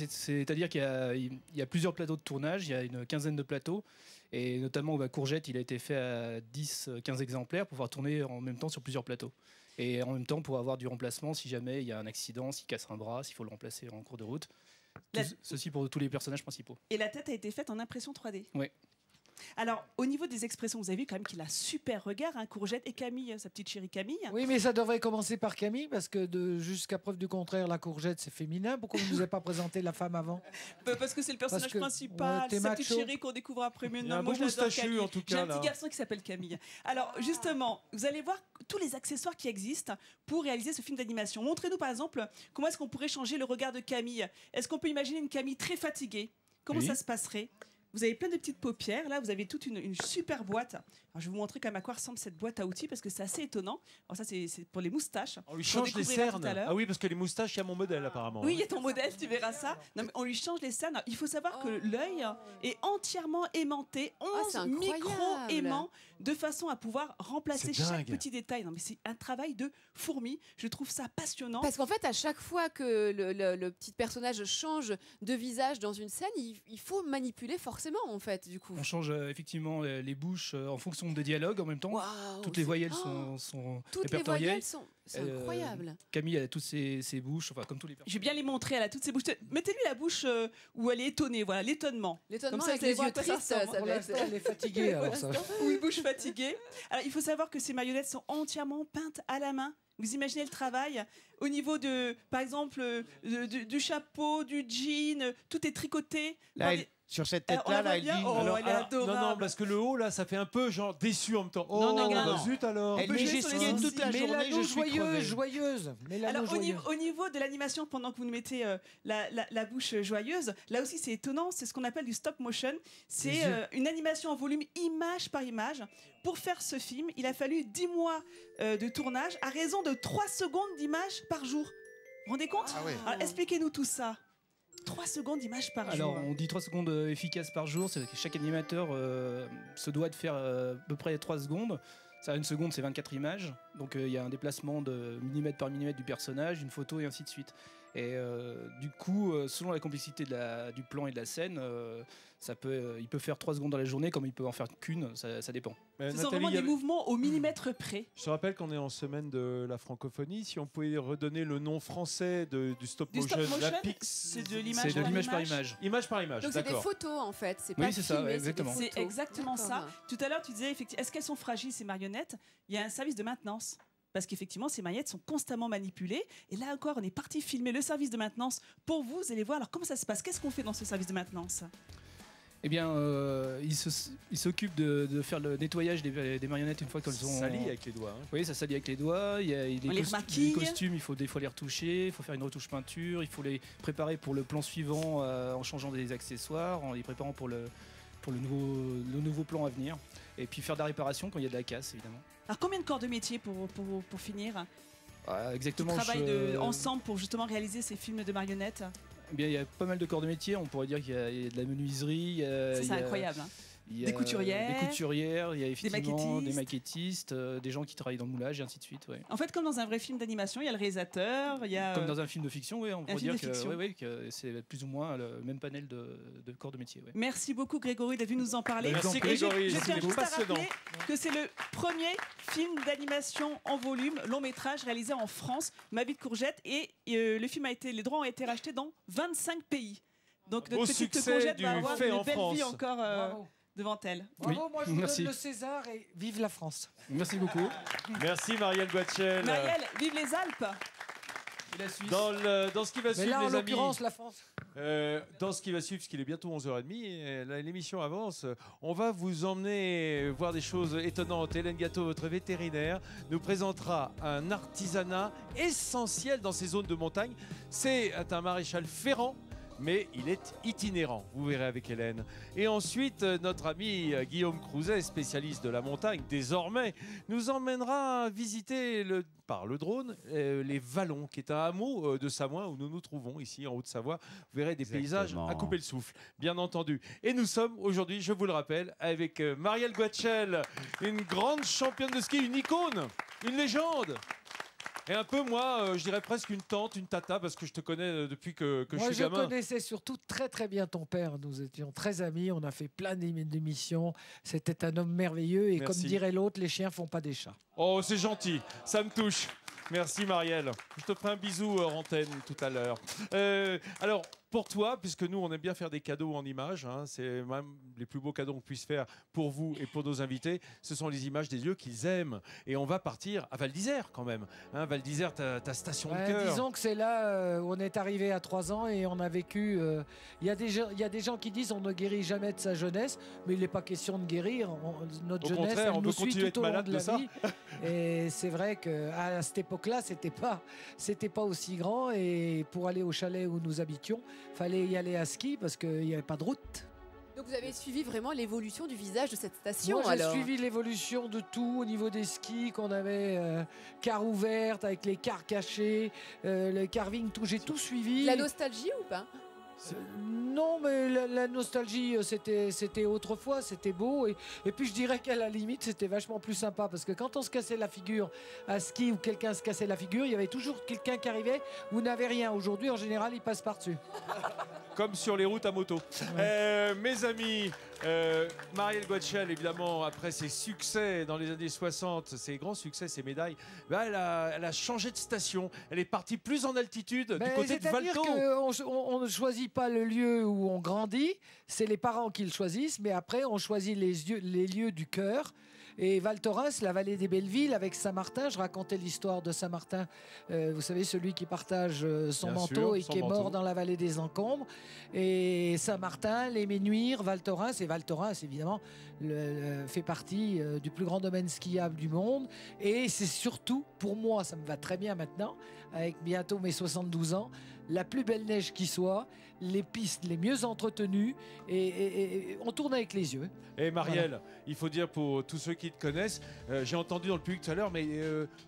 C'est-à-dire qu'il y a plusieurs plateaux de tournage. Il y a une quinzaine de plateaux. Et notamment, Courgette, il a été fait à 10-15 exemplaires pour pouvoir tourner en même temps sur plusieurs plateaux. Et en même temps, pour avoir du remplacement si jamais il y a un accident, s'il casse un bras, s'il faut le remplacer en cours de route. Ceci pour tous les personnages principaux. Et la tête a été faite en impression 3D. Oui. Alors, au niveau des expressions, vous avez vu quand même qu'il a super regard, hein, Courgette et Camille, sa petite chérie Camille. Oui, mais ça devrait commencer par Camille, parce que jusqu'à preuve du contraire, la Courgette, c'est féminin. Pourquoi vous ne nous avez pas présenté la femme avant? Parce que c'est le personnage principal, sa petite chérie qu'on découvre après. Mais non, moi, je l'adore, Camille. En tout cas, j'ai un petit garçon qui s'appelle Camille. Alors, justement, vous allez voir tous les accessoires qui existent pour réaliser ce film d'animation. Montrez-nous, par exemple, comment est-ce qu'on pourrait changer le regard de Camille. Est-ce qu'on peut imaginer une Camille très fatiguée? Comment ça se passerait? Vous avez plein de petites paupières. Là, vous avez toute une super boîte. Alors, je vais vous montrer quand même à quoi ressemble cette boîte à outils parce que c'est assez étonnant. Alors ça, c'est pour les moustaches. On lui change les cernes. Ah oui, parce que les moustaches, il y a mon modèle apparemment. Oui, il y a ton modèle, tu verras ça. Non, mais on lui change les cernes. Alors, il faut savoir que l'œil est entièrement aimanté, 11 micro-aimants, de façon à pouvoir remplacer chaque petit détail. Non, mais c'est un travail de fourmi. Je trouve ça passionnant. Parce qu'en fait, à chaque fois que le petit personnage change de visage dans une scène, il faut manipuler forcément, en fait, du coup. On change effectivement les bouches en fonction des dialogues en même temps. Toutes les voyelles sont toutes répertoriées. Les voyelles sont... C'est incroyable. Camille a toutes ses bouches, enfin comme tous les personnages. Je vais bien les montrer, elle a toutes ses bouches. Mettez-lui la bouche où elle est étonnée, voilà, l'étonnement. L'étonnement avec les yeux tristes, ça va être... Elle est fatiguée, alors ça. Ou une bouche fatiguée. Alors, il faut savoir que ces marionnettes sont entièrement peintes à la main. Vous imaginez le travail au niveau de, par exemple, du chapeau, du jean, tout est tricoté. Là, sur cette tête-là, là, elle dit... elle est adorable. Non, parce que le haut, là, ça fait un peu genre déçu en même temps. Non. Zut alors. Elle met gestionner toute la journée, je suis crevé. Joyeuse. Alors, au niveau de l'animation, pendant que vous nous mettez la bouche joyeuse, là aussi, c'est étonnant. C'est ce qu'on appelle du stop motion. C'est une animation en volume, image par image. Pour faire ce film, il a fallu 10 mois de tournage à raison de 3 secondes d'image par jour. Vous vous rendez compte? Alors, expliquez-nous tout ça. 3 secondes d'image par jour. Alors, on dit 3 secondes efficaces par jour. C'est que chaque animateur se doit de faire à peu près 3 secondes. Ça, une seconde, c'est 24 images. Donc, il y a un déplacement de millimètre par millimètre du personnage, une photo et ainsi de suite. Et du coup, selon la complexité du plan et de la scène, il peut faire 3 secondes dans la journée, comme il peut en faire qu'une, ça dépend. Ce sont vraiment des mouvements au millimètre près. Je te rappelle qu'on est en semaine de la francophonie. Si on pouvait redonner le nom français du stop motion, la Pix, c'est de l'image par image. Image par image, donc c'est des photos en fait, c'est pas oui, c'est filmé, ça, exactement. C'est exactement ça. Tout à l'heure, tu disais, effectivement, est-ce qu'elles sont fragiles ces marionnettes? Il y a un service de maintenance. Parce qu'effectivement, ces marionnettes sont constamment manipulées. Et là encore, on est parti filmer le service de maintenance pour vous. Vous allez voir, alors comment ça se passe? Qu'est-ce qu'on fait dans ce service de maintenance? Eh bien, il s'occupe de faire le nettoyage des marionnettes une fois qu'elles sont... Ça salit avec les doigts. Hein. Oui, ça salit avec les doigts. Il y a les costumes, il faut des fois les retoucher, il faut faire une retouche peinture, il faut les préparer pour le plan suivant en changeant des accessoires, en les préparant pour pour le nouveau plan à venir. Et puis faire de la réparation quand il y a de la casse, évidemment. Alors combien de corps de métier pour finir? Exactement. Qui travaillent ensemble pour justement réaliser ces films de marionnettes? Eh bien, il y a pas mal de corps de métier. On pourrait dire qu'il y a de la menuiserie. Ça, c'est incroyable. Hein. Des couturières, il y a effectivement des maquettistes, des gens qui travaillent dans le moulage et ainsi de suite. Ouais. En fait, comme dans un vrai film d'animation, il y a le réalisateur, il y a... Comme dans un film de fiction, oui, on pourrait dire que c'est plus ou moins le même panel de corps de métier. Ouais. Merci beaucoup Grégory d'être venu nous en parler. Merci Grégory, je tiens juste à passionnant. rappeler que c'est le premier film d'animation en volume, long métrage réalisé en France, Ma vie de courgette, et les droits ont été rachetés dans 25 pays. Donc notre petite courgette va avoir une belle vie encore... devant elle. Bravo, moi je vous donne le César et vive la France. Merci beaucoup. Merci Marielle Guatchel. Marielle, vive les Alpes. La Suisse. Dans ce qui va suivre, là, en les amis, l'occurrence, la France. dans ce qui va suivre, parce qu'il est bientôt 11h30, et l'émission avance, on va vous emmener voir des choses étonnantes. Hélène Gâteau, votre vétérinaire, nous présentera un artisanat essentiel dans ces zones de montagne. C'est un maréchal ferrant, mais il est itinérant, vous verrez avec Hélène. Et ensuite, notre ami Guillaume Crouzet, spécialiste de la montagne, désormais, nous emmènera visiter par le drone les Vallons, qui est un hameau de Samoin où nous nous trouvons ici en Haute-Savoie. Vous verrez des paysages à couper le souffle, bien entendu. Et nous sommes aujourd'hui, je vous le rappelle, avec Marielle Guatchel, une grande championne de ski, une icône, une légende. Et un peu, moi, je dirais presque une tante, une tata, parce que je te connais depuis que je suis gamin. Moi, je connaissais surtout très très bien ton père. Nous étions très amis, on a fait plein d'émissions. C'était un homme merveilleux et Merci. comme dirait l'autre, les chiens font pas des chats. Oh, c'est gentil, ça me touche. Merci Marielle. Je te ferai un bisou hors antenne tout à l'heure. Alors, pour toi, puisque nous, on aime bien faire des cadeaux en images, hein, c'est même les plus beaux cadeaux qu'on puisse faire pour vous et pour nos invités, ce sont les images des lieux qu'ils aiment. Et on va partir à Val d'Isère quand même. Hein, Val d'Isère, ta station de cœur. Disons que c'est là où on est arrivé à 3 ans et on a vécu... Il y a des gens qui disent on ne guérit jamais de sa jeunesse, mais il n'est pas question de guérir. Notre jeunesse, contraire, elle on nous veut suit continuer à tout être au long malade de de la ça. vie. Et c'est vrai qu'à cette époque-là, c'était pas aussi grand. Et pour aller au chalet où nous habitions, fallait y aller à ski parce qu'il n'y avait pas de route. Donc vous avez suivi vraiment l'évolution du visage de cette station. Moi, j'ai alors suivi l'évolution de tout au niveau des skis, qu'on avait cars ouvertes avec les cars cachés, le carving, tout. J'ai tout suivi. La nostalgie ou pas? Non, mais la nostalgie, c'était autrefois, c'était beau. Et puis je dirais qu'à la limite, c'était vachement plus sympa. Parce que quand on se cassait la figure à ski ou quelqu'un se cassait la figure, il y avait toujours quelqu'un qui arrivait où n'avait rien. Aujourd'hui, en général, il passe par-dessus. Comme sur les routes à moto. Mes amis, Marielle Guatchel, évidemment, après ses succès dans les années 60, ses grands succès, ses médailles, bah, elle a changé de station. Elle est partie plus en altitude du côté de Valto. On ne choisit pas le lieu où on grandit, c'est les parents qui le choisissent, mais après on choisit les lieux du cœur. Et Val Thorens, la vallée des Bellevilles, avec Saint-Martin, je racontais l'histoire de Saint-Martin, vous savez, celui qui partage son Bien manteau sûr, et son qui est mort manteau. dans la vallée des Encombres. Et Saint-Martin, les Ménuires, Val Thorens, et Val Thorens, évidemment, fait partie du plus grand domaine skiable du monde. Et c'est surtout, pour moi, ça me va très bien maintenant, avec bientôt mes 72 ans, la plus belle neige qui soit, les pistes les mieux entretenues, et on tourne avec les yeux. Et Marielle, il faut dire pour tous ceux qui te connaissent, j'ai entendu dans le public tout à l'heure, mais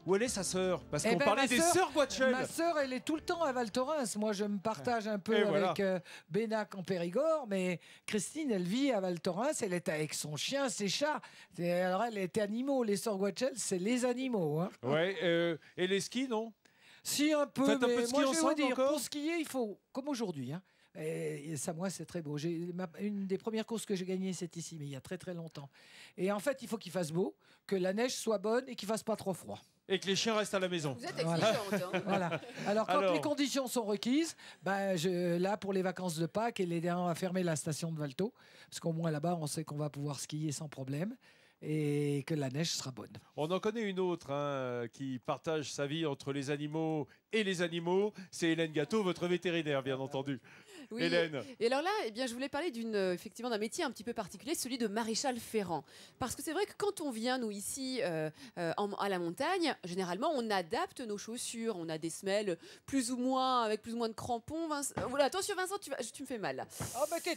où elle est sa sœur? Parce qu'on parlait des sœurs Guatchel. Ma sœur, elle est tout le temps à Val Thorens. Moi, je me partage un peu Et avec voilà. Bénac en Périgord, mais Christine, elle vit à Val Thorens. Elle est avec son chien, ses chats. Alors, elle est animaux. Les sœurs Guatchel, c'est les animaux. Hein. Ouais, et les skis, non? Si, un peu, Faites un mais peu de ski moi, je vais vous ensemble dire, encore pour skier, il faut, comme aujourd'hui, hein, et ça, moi, c'est très beau. Une des premières courses que j'ai gagnées, c'est ici, mais il y a très très longtemps. Et en fait, il faut qu'il fasse beau, que la neige soit bonne et qu'il fasse pas trop froid. Et que les chiens restent à la maison. Vous êtes exigeante. Hein. Voilà. Alors, quand les conditions sont requises, ben, là, pour les vacances de Pâques, et on va fermer la station de Valto, parce qu'au moins là-bas, on sait qu'on va pouvoir skier sans problème et que la neige sera bonne. On en connaît une autre hein, qui partage sa vie entre les animaux et les animaux. C'est Hélène Gâteau, votre vétérinaire, bien entendu. Oui, Hélène. et alors là, eh bien, je voulais parler effectivement d'un métier un petit peu particulier, celui de maréchal ferrant. Parce que c'est vrai que quand on vient, nous, ici, à la montagne, généralement, on adapte nos chaussures. On a des semelles plus ou moins, avec plus ou moins de crampons. Voilà, attention, Vincent, tu me fais mal. Là. Oh, bah, t'es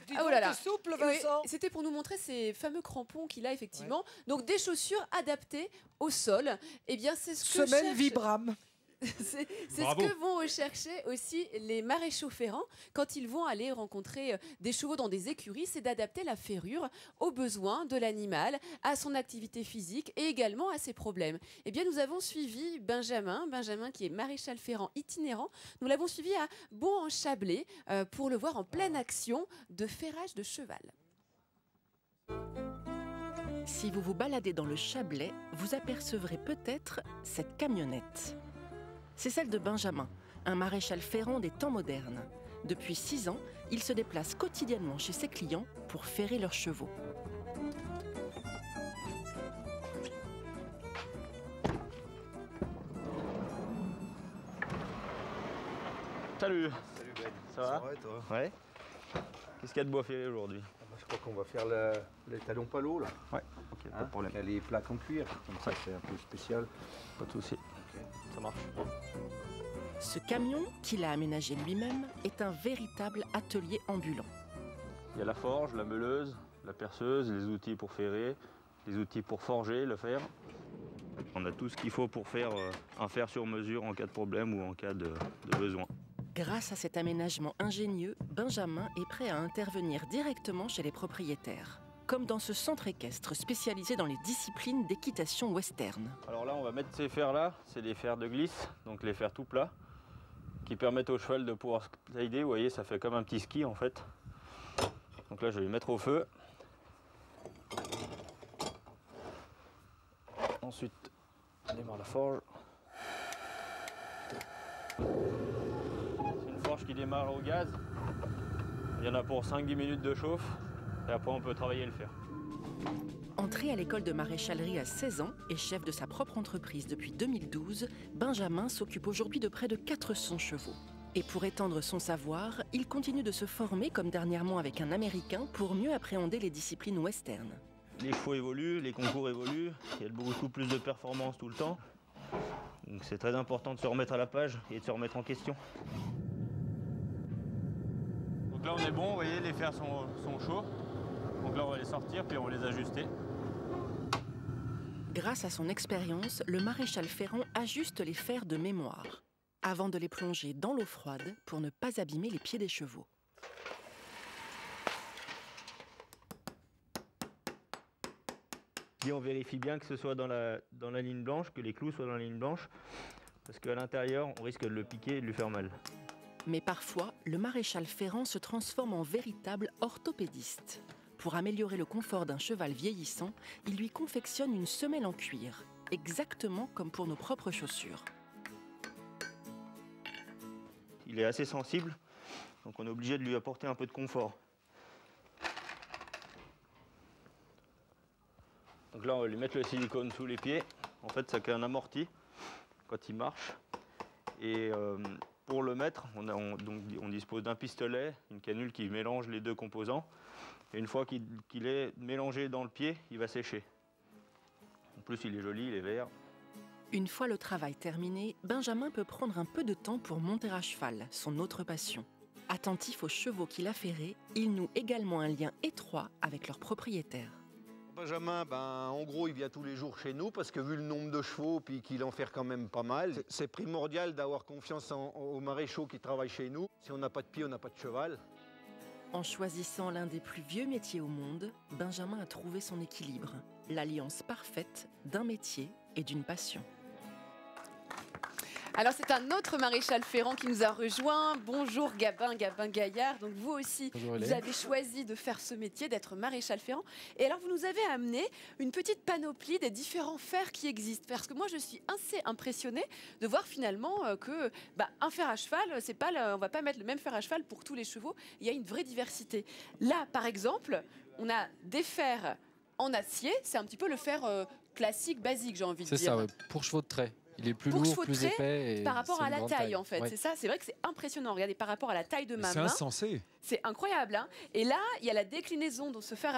souple, Oui, Vincent. c'était pour nous montrer ces fameux crampons qu'il a, effectivement. Donc, des chaussures adaptées au sol. Eh bien, c'est ce que Semelle Vibram. C'est ce que vont rechercher aussi les maréchaux ferrants quand ils vont aller rencontrer des chevaux dans des écuries, c'est d'adapter la ferrure aux besoins de l'animal, à son activité physique et également à ses problèmes. Eh bien, nous avons suivi Benjamin qui est maréchal ferrant itinérant. Nous l'avons suivi à Bon-en-Chablais pour le voir en pleine action de ferrage de cheval. Si vous vous baladez dans le Chablais, vous apercevrez peut-être cette camionnette. C'est celle de Benjamin, un maréchal ferrant des temps modernes. Depuis 6 ans, il se déplace quotidiennement chez ses clients pour ferrer leurs chevaux. Salut. Salut Ben. Ça va? et toi? Ouais. Qu'est-ce qu'il y a de bois ferré aujourd'hui? Je crois qu'on va faire les talons palo là. Ouais, ok, pas de problème. Il y a les plaques en cuir, comme ça c'est un peu spécial. Pas de souci. Ça marche. Ce camion, qu'il a aménagé lui-même, est un véritable atelier ambulant. Il y a la forge, la meuleuse, la perceuse, les outils pour ferrer, les outils pour forger le fer. On a tout ce qu'il faut pour faire un fer sur mesure en cas de problème ou en cas de besoin. Grâce à cet aménagement ingénieux, Benjamin est prêt à intervenir directement chez les propriétaires, comme dans ce centre équestre spécialisé dans les disciplines d'équitation western. Alors là, on va mettre ces fers-là, c'est des fers de glisse, donc les fers tout plats, qui permettent au cheval de pouvoir slider. Vous voyez, ça fait comme un petit ski en fait. Donc là, je vais les mettre au feu. Ensuite, on démarre la forge. C'est une forge qui démarre au gaz. Il y en a pour 5-10 minutes de chauffe. Et après, on peut travailler le fer. Entré à l'école de maréchalerie à 16 ans et chef de sa propre entreprise depuis 2012, Benjamin s'occupe aujourd'hui de près de 400 chevaux. Et pour étendre son savoir, il continue de se former, comme dernièrement avec un Américain, pour mieux appréhender les disciplines western. Les chevaux évoluent, les concours évoluent, il y a beaucoup plus de performances tout le temps. Donc c'est très important de se remettre à la page et de se remettre en question. Donc là on est bon, vous voyez, les fers sont chauds. Donc là on va les sortir puis on va les ajuster. Grâce à son expérience, le maréchal ferrant ajuste les fers de mémoire, avant de les plonger dans l'eau froide pour ne pas abîmer les pieds des chevaux. Et on vérifie bien que ce soit dans la ligne blanche, que les clous soient dans la ligne blanche, parce qu'à l'intérieur, on risque de le piquer et de lui faire mal. Mais parfois, le maréchal ferrant se transforme en véritable orthopédiste. Pour améliorer le confort d'un cheval vieillissant, il lui confectionne une semelle en cuir, exactement comme pour nos propres chaussures. Il est assez sensible, donc on est obligé de lui apporter un peu de confort. Donc là, on va lui mettre le silicone sous les pieds. En fait, ça crée un amorti quand il marche. Et pour le mettre, on dispose d'un pistolet, une canule qui mélange les deux composants. Et une fois qu'il est mélangé dans le pied, il va sécher. En plus, il est joli, il est vert. Une fois le travail terminé, Benjamin peut prendre un peu de temps pour monter à cheval, son autre passion. Attentif aux chevaux qu'il a ferrés, il noue également un lien étroit avec leurs propriétaires. Benjamin, en gros, il vient tous les jours chez nous parce que vu le nombre de chevaux puis qu'il en fait quand même pas mal, c'est primordial d'avoir confiance aux maréchaux qui travaillent chez nous. Si on n'a pas de pied, on n'a pas de cheval. En choisissant l'un des plus vieux métiers au monde, Benjamin a trouvé son équilibre, l'alliance parfaite d'un métier et d'une passion. Alors c'est un autre maréchal ferrant qui nous a rejoint. Bonjour Gabin Gaillard. Donc vous aussi, vous avez choisi de faire ce métier, d'être maréchal ferrant. Et alors vous nous avez amené une petite panoplie des différents fers qui existent. Parce que moi je suis assez impressionnée de voir finalement que un fer à cheval, c'est pas on va pas mettre le même fer à cheval pour tous les chevaux. Il y a une vraie diversité. Là par exemple, on a des fers en acier. C'est un petit peu le fer classique, basique, j'ai envie de dire. C'est ça, ouais, pour chevaux de trait. Il est plus pour lourd, plus chautrer épais. Et par rapport c'est à une la grande taille, en fait. Ouais. C'est ça, c'est vrai que c'est impressionnant. Regardez, par rapport à la taille de ma C'est main. insensé. C'est incroyable. Hein, et là, il y a la déclinaison de ce fer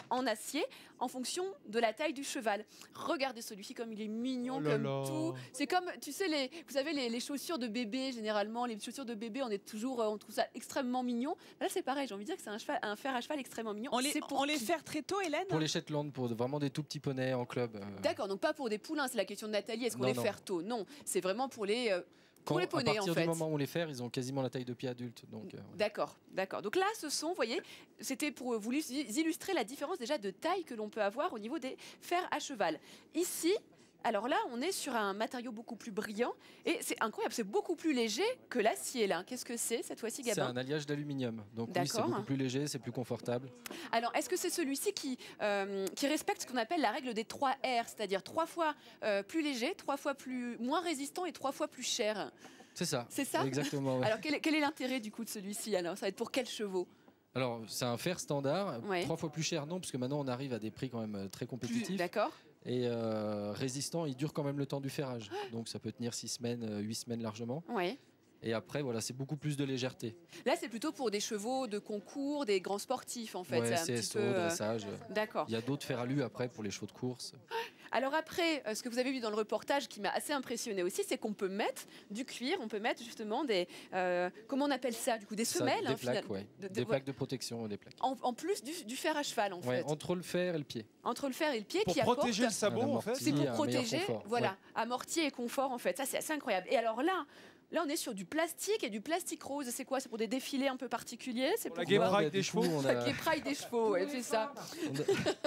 en acier en fonction de la taille du cheval. Regardez celui-ci comme il est mignon, Oh là comme là. tout. C'est comme, tu sais, vous savez, les chaussures de bébé, généralement, les chaussures de bébé, on trouve ça extrêmement mignon. Là, c'est pareil, j'ai envie de dire que c'est un fer à cheval extrêmement mignon. On les, C'est pour on les qui fait très tôt, Hélène? Pour les Shetland, pour vraiment des tout petits poneys en club. D'accord, donc pas pour des poulains, c'est la question de Nathalie, est-ce qu'on Non, les non. fait tôt? Non, c'est vraiment pour les À poneys, partir en fait. du moment où on les fait, ils ont quasiment la taille de pied adulte. Donc, ouais. D'accord, d'accord. Donc là, ce sont, vous voyez, c'était pour vous illustrer la différence déjà de taille que l'on peut avoir au niveau des fers à cheval. Ici, alors là, on est sur un matériau beaucoup plus brillant et c'est incroyable, c'est beaucoup plus léger que l'acier là. Qu'est-ce que c'est cette fois-ci, C'est Gabin? un alliage d'aluminium. Donc oui, c'est D'accord. beaucoup plus léger, c'est plus confortable. Alors, est-ce que c'est celui-ci qui respecte ce qu'on appelle la règle des 3 R, c'est-à-dire 3 fois plus léger, 3 fois moins résistant et 3 fois plus cher? C'est ça. C'est ça? Exactement. Ouais. Alors, quel est l'intérêt du coup de celui-ci? Alors, ça va être pour quels chevaux? Alors, c'est un fer standard, Ouais. 3 fois plus cher, non, parce que maintenant on arrive à des prix quand même très compétitifs. D'accord. Et résistant, il dure quand même le temps du ferrage. Donc ça peut tenir 6 semaines, 8 semaines largement. Ouais. Et après, voilà, c'est beaucoup plus de légèreté. Là, c'est plutôt pour des chevaux de concours, des grands sportifs en fait. Ouais, C'est un petit CSO, peu, dressage. D'accord. Il y a d'autres fers alu après pour les chevaux de course. Alors après, ce que vous avez vu dans le reportage qui m'a assez impressionné aussi, c'est qu'on peut mettre du cuir, on peut mettre justement des... comment on appelle ça du coup? Des Ça, semelles des hein, plaques, finalement. ouais. De- Des plaques de protection, des plaques. En plus du fer à cheval en Ouais, fait. entre le fer et le pied. Entre le fer et le pied Pour qui apporte... protéger le sabot, en fait. C'est pour Un meilleur protéger, confort, voilà, ouais. amorti et confort en fait. Ça, c'est assez incroyable. Et alors là, on est sur du plastique et du plastique rose. C'est quoi? C'est pour des défilés un peu particuliers? C'est pour la Gay Ouais, Pride bah, des du coup, chevaux. on La a- Gay Pride des chevaux, ouais, c'est ça.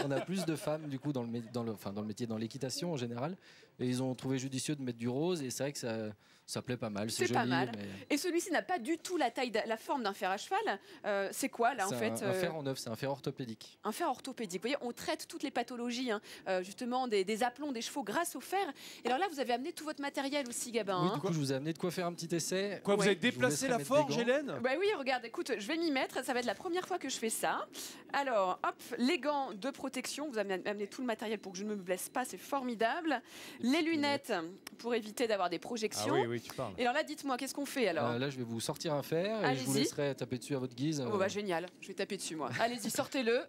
On a plus de femmes du coup dans le métier, dans l'équitation en général, et ils ont trouvé judicieux de mettre du rose, et c'est vrai que ça plaît pas mal, c'est C'est pas joli. mal. mais Et celui-ci n'a pas du tout la forme d'un fer à cheval. C'est quoi là en c'est fait un fer en œuf, c'est un fer orthopédique. Un fer orthopédique. Vous voyez, on traite toutes les pathologies, hein, justement des aplombs des chevaux grâce au fer. Et alors là, vous avez amené tout votre matériel aussi, Gabin. Oui, hein. du coup, je vous ai amené de quoi faire un petit essai. Quoi, vous Ouais. avez déplacé la forge, Hélène? Bah oui, regarde, écoute, je vais m'y mettre. Ça va être la première fois que je fais ça. Alors, hop, les gants de protection. Vous avez amené tout le matériel pour que je ne me blesse pas. C'est formidable. Les lunettes pour éviter d'avoir des projections. Ah oui, oui, tu parles. Et alors là, dites-moi, qu'est-ce qu'on fait alors? Là, je vais vous sortir un fer et je vous Allez-y. laisserai taper dessus à votre guise. Oh bah génial, je vais taper dessus moi. Allez-y, sortez-le.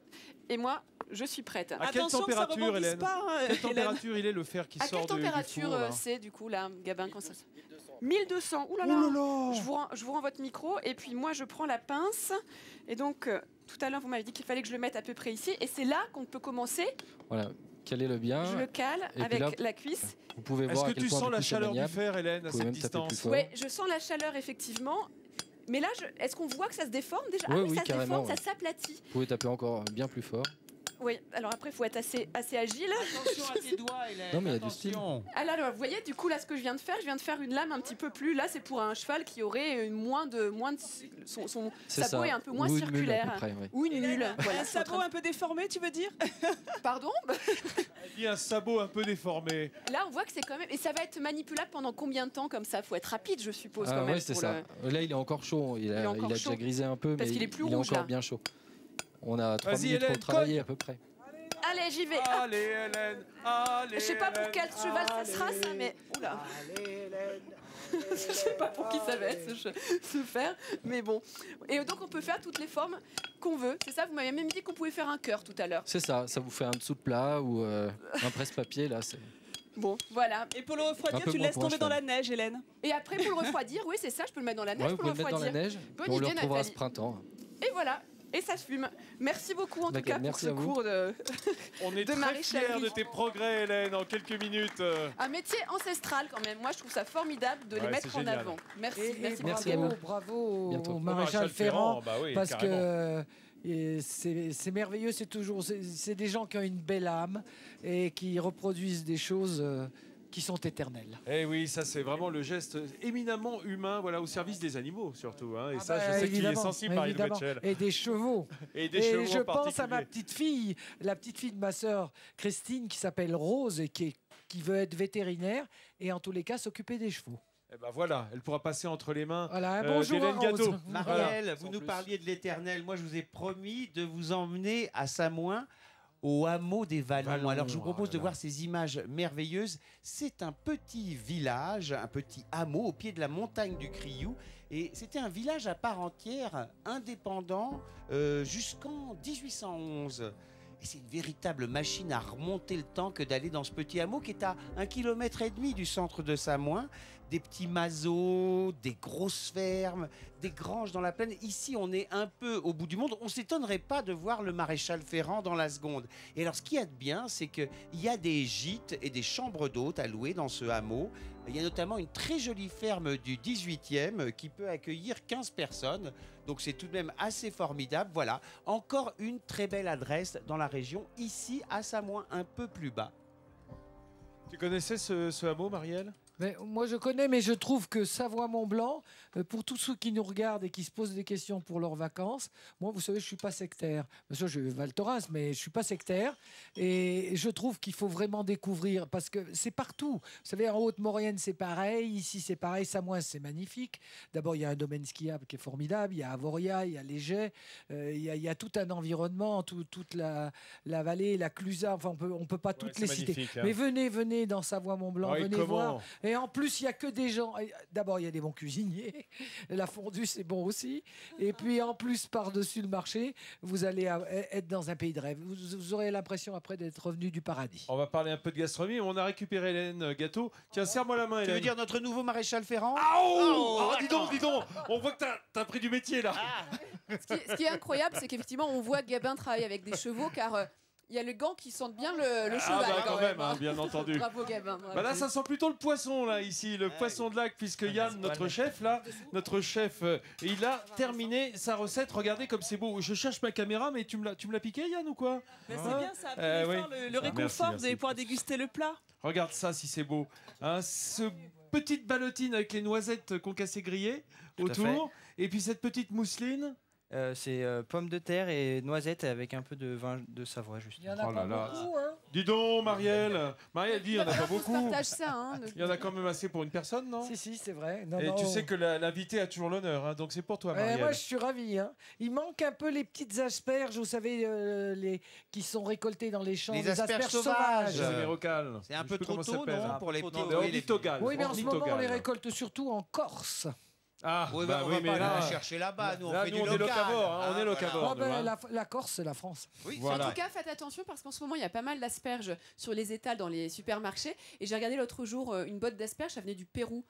Et moi, je suis prête. À quelle Attention que ça température, rebondisse Hélène? pas, Quelle Hélène. température il est le fer qui À sort quelle du température four, là c'est du coup là, Gabin, quand ça 1200. Ouh là Oh là. là là. Je vous rends votre micro et puis moi je prends la pince et donc tout à l'heure vous m'avez dit qu'il fallait que je le mette à peu près ici et c'est là qu'on peut commencer. Voilà, calez-le bien. Je le cale Et puis avec là, la cuisse. Vous pouvez Est-ce voir que à quel tu point, sens du la coup, c'est chaleur du maniable. fer, Hélène, à Vous pouvez cette même taper plus distance? fort. Ouais, je sens la chaleur effectivement. Mais là, est-ce qu'on voit que ça se déforme déjà? Ouais, Ah oui, oui, ça se carrément, déforme, ouais. ça s'aplatit. Vous pouvez taper encore bien plus fort. Oui, alors après, il faut être assez agile. Attention à tes doigts, Hélène. Non, mais il y a du style. Ah là, vous voyez, du coup, là, ce que je viens de faire une lame un petit peu plus. Là, c'est pour un cheval qui aurait moins de son C'est sabot ça. est un peu moins Ou une mule, à circulaire. peu près, ouais. Ou une mule. Voilà, Un sabot un peu déformé, tu veux dire? Pardon? Il y a un sabot un peu déformé. Là, on voit que c'est quand même. Et ça va être manipulable pendant combien de temps comme ça? Faut être rapide, je suppose, Ah quand même. ouais, c'est pour ça. Là, il est encore chaud. Il a encore chaud. déjà grisé un peu, Parce mais qu'il est plus il est rouge, encore là. bien chaud. On a 3 Vas-y, minutes Hélène, pour travailler cogne. à peu près. Allez, j'y vais. Allez, Hélène. Allez, Je sais pas pour Hélène. quel cheval ça sera, ça, mais. Oula. Je sais pas pour qui ça va être ce fer, mais bon. Et donc on peut faire toutes les formes qu'on veut. C'est ça, vous m'avez même dit qu'on pouvait faire un cœur tout à l'heure. C'est ça, ça vous fait un dessous de plat ou un presse-papier là. Bon, voilà. Et pour le Un refroidir, peu tu le moins laisses pour un tomber dans cheval. la neige, Hélène. Et après pour le refroidir, oui c'est ça, je peux le mettre dans la neige Ouais, vous pour pouvez le le mettre dans la refroidir. neige. Bonne Puis on le idée, retrouvera Nathalie. ce printemps. Et voilà. Et ça se fume. Merci beaucoup en tout D'accord, cas pour merci ce à vous. cours de. On est de très Marie fiers Chalry. de tes progrès, Hélène, en quelques minutes. Un métier ancestral quand même. Moi je trouve ça formidable de les Ouais, mettre c'est en génial. avant. Merci, Et merci, Merci à beaucoup. vous. Bravo Bientôt. au Au maréchal Ferrand, bah oui, parce carrément. que et c'est merveilleux, c'est des gens qui ont une belle âme et qui reproduisent des choses qui sont éternelles. Eh oui, ça c'est vraiment le geste éminemment humain, voilà, au service des animaux surtout. Hein. Et Ah ça, bah, je sais qu'il est évidemment, sensible, Marie évidemment. Mitchell. Et des chevaux. Et des chevaux je en pense à ma particulier. petite fille, la petite fille de ma sœur Christine, qui s'appelle Rose et qui veut être vétérinaire et en tous les cas s'occuper des chevaux. Eh ben voilà, elle pourra passer entre les mains Voilà, bonjour d'Hélène à Rose. Gâteau. Marielle, Sans vous nous plus. parliez de l'éternel. Moi, je vous ai promis de vous emmener à Samoin au hameau des Vallons. Vallons, Alors je vous propose oh de là voir là. ces images merveilleuses. C'est un petit village, un petit hameau au pied de la montagne du Criou. Et c'était un village à part entière, indépendant, jusqu'en 1811. Et c'est une véritable machine à remonter le temps que d'aller dans ce petit hameau qui est à 1,5 km du centre de Samoin. Des petits mazots, des grosses fermes, des granges dans la plaine. Ici, on est un peu au bout du monde. On ne s'étonnerait pas de voir le maréchal Ferrand dans la seconde. Et alors, ce qu'il y a de bien, c'est qu'il y a des gîtes et des chambres d'hôtes à louer dans ce hameau. Il y a notamment une très jolie ferme du 18e qui peut accueillir 15 personnes. Donc c'est tout de même assez formidable. Voilà, encore une très belle adresse dans la région, ici à Samoin, un peu plus bas. Tu connaissais ce hameau, Marielle? Mais moi, je connais, mais je trouve que Savoie-Mont-Blanc, pour tous ceux qui nous regardent et qui se posent des questions pour leurs vacances, moi, vous savez, je ne suis pas sectaire. Bien sûr, je vais Val Thorens, mais je ne suis pas sectaire. Et je trouve qu'il faut vraiment découvrir, parce que c'est partout. Vous savez, en Haute-Maurienne, c'est pareil. Ici, c'est pareil. Samoin, c'est magnifique. D'abord, il y a un domaine skiable qui est formidable. Il y a Avoria, il y a Léger. Il y a tout un environnement, toute la vallée, la Clusaz. Enfin, on ne peut pas toutes les citer. Hein. Mais venez dans Savoie-Mont-Blanc, Ouais, venez comment voir. Et en plus, il n'y a que des gens. D'abord, il y a des bons cuisiniers. La fondue, c'est bon aussi. Et puis, en plus, par-dessus le marché, vous allez être dans un pays de rêve. Vous aurez l'impression après d'être revenu du paradis. On va parler un peu de gastronomie. On a récupéré Hélène Gâteau. Tiens, serre-moi la main, Tu Hélène. veux dire notre nouveau maréchal Ferrand? Dis donc. On voit que t'as pris du métier, là. Ce qui est incroyable, c'est qu'effectivement, on voit Gabin travailler avec des chevaux, car il y a le gant qui sent bien le cheval. Quand même, hein, bien entendu. Bravo Gabin. Bravo. Bah là, ça sent plutôt le poisson, là, ici, le poisson de lac, puisque Yann, notre chef, il a terminé sa recette. Regardez comme c'est beau. Je cherche ma caméra, mais tu me l'as piqué, Yann, ou quoi? C'est bien, ça a pris l'effort, le réconfort, vous allez pouvoir déguster le plat. Regarde ça, si c'est beau. Hein, ce petite ballotine avec les noisettes concassées grillées Tout à autour, et puis cette petite mousseline. C'est pommes de terre et noisettes avec un peu de vin de Savoie juste. Il y en a pas beaucoup, hein. Dis donc, Marielle. Marielle dit, il n'y en a pas beaucoup. Partage ça, hein. Il y en a quand même assez pour une personne, non? Si, c'est vrai. Et tu sais que l'invité a toujours l'honneur, hein, donc c'est pour toi, Marielle. Moi, je suis ravi. Hein. Il manque un peu les petites asperges, vous savez, qui sont récoltées dans les champs. Les asperges sauvages. C'est un peu trop tôt, non, pour les ornithogales. Oui, mais en ce moment, on les récolte surtout en Corse. Ah, oui, on va pas la chercher là-bas. Nous, on fait du local. On est locavore. La Corse, c'est la France. Oui, voilà. En tout cas, faites attention parce qu'en ce moment, il y a pas mal d'asperges sur les étals dans les supermarchés. Et j'ai regardé l'autre jour une botte d'asperges, ça venait du Pérou.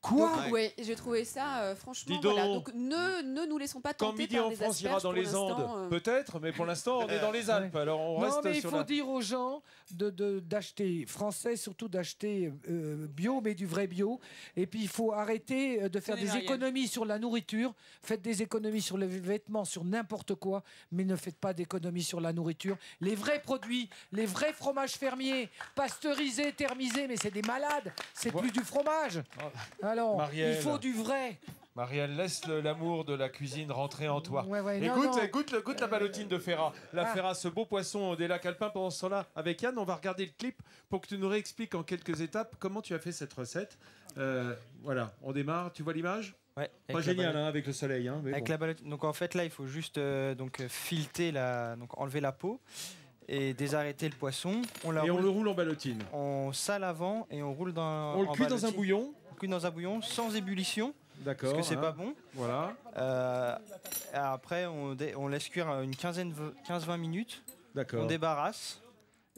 Quoi? Oui, j'ai trouvé ça franchement. Dis donc. Voilà. Donc ne nous laissons pas Quand tenter Midi par en des France ira asperges dans pour les Andes, l'instant, peut-être, mais pour l'instant, on est dans les Alpes. Alors on reste mais il sur faut dire aux gens d'acheter français, surtout d'acheter bio, mais du vrai bio. Et puis il faut arrêter de faire des économies sur la nourriture. Faites des économies sur les vêtements, sur n'importe quoi, mais ne faites pas d'économies sur la nourriture. Les vrais produits, les vrais fromages fermiers, pasteurisés, thermisés, mais c'est des malades. C'est plus du fromage. Alors, Marielle. il faut du vrai. Marielle, laisse l'amour de la cuisine rentrer en toi. Ouais, Goûte la ballotine de Ferrat. Ferrat, ce beau poisson des lacs alpins. Pendant ce temps-là, avec Yann, on va regarder le clip pour que tu nous réexpliques en quelques étapes comment tu as fait cette recette. Voilà, on démarre. Tu vois l'image? Ouais. Pas génial, hein, avec le soleil. Hein, mais avec bon. la ballotine. Donc en fait, là, il faut juste fileter donc enlever la peau et désarrêter le poisson. On le roule en ballotine. On sale avant et on roule dans. On le cuit dans un bouillon. On le cuit dans un bouillon sans ébullition. D'accord. Parce que c'est pas bon. Voilà. Après, on laisse cuire une 15-20 minutes. D'accord. On débarrasse.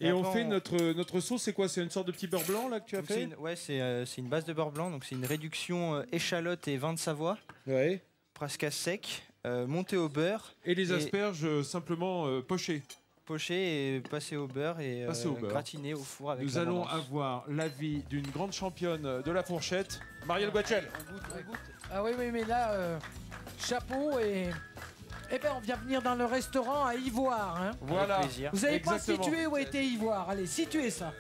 Et on fait notre sauce, c'est quoi? C'est une sorte de petit beurre blanc là que tu as fait? C'est une base de beurre blanc. Donc c'est une réduction échalote et vin de Savoie. Ouais. Presque à sec. Monté au beurre. Et les asperges simplement pochées. Poché et passé au beurre et gratiné au four avec Nous allons avoir l'avis d'une grande championne de la fourchette, Marielle Guachel. Ah oui, mais là, chapeau et... Eh bien, on vient venir dans le restaurant à Ivoire. Hein. Voilà. Vous n'avez pas situé où était Ivoire. Allez, situez ça.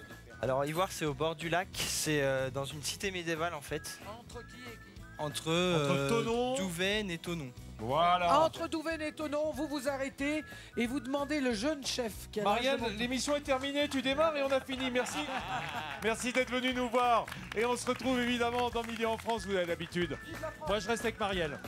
Alors, Ivoire, c'est au bord du lac. C'est dans une cité médiévale, en fait. Entre qui et qui? Entre Thonon, Douvaine et Thonon. Voilà. Entre Douvaine et Thonon, vous vous arrêtez et vous demandez le jeune chef. Marielle, l'émission est terminée, tu démarres et on a fini. Merci. Merci d'être venu nous voir. Et on se retrouve évidemment dans Midi en France, vous avez l'habitude. Moi, je reste avec Marielle.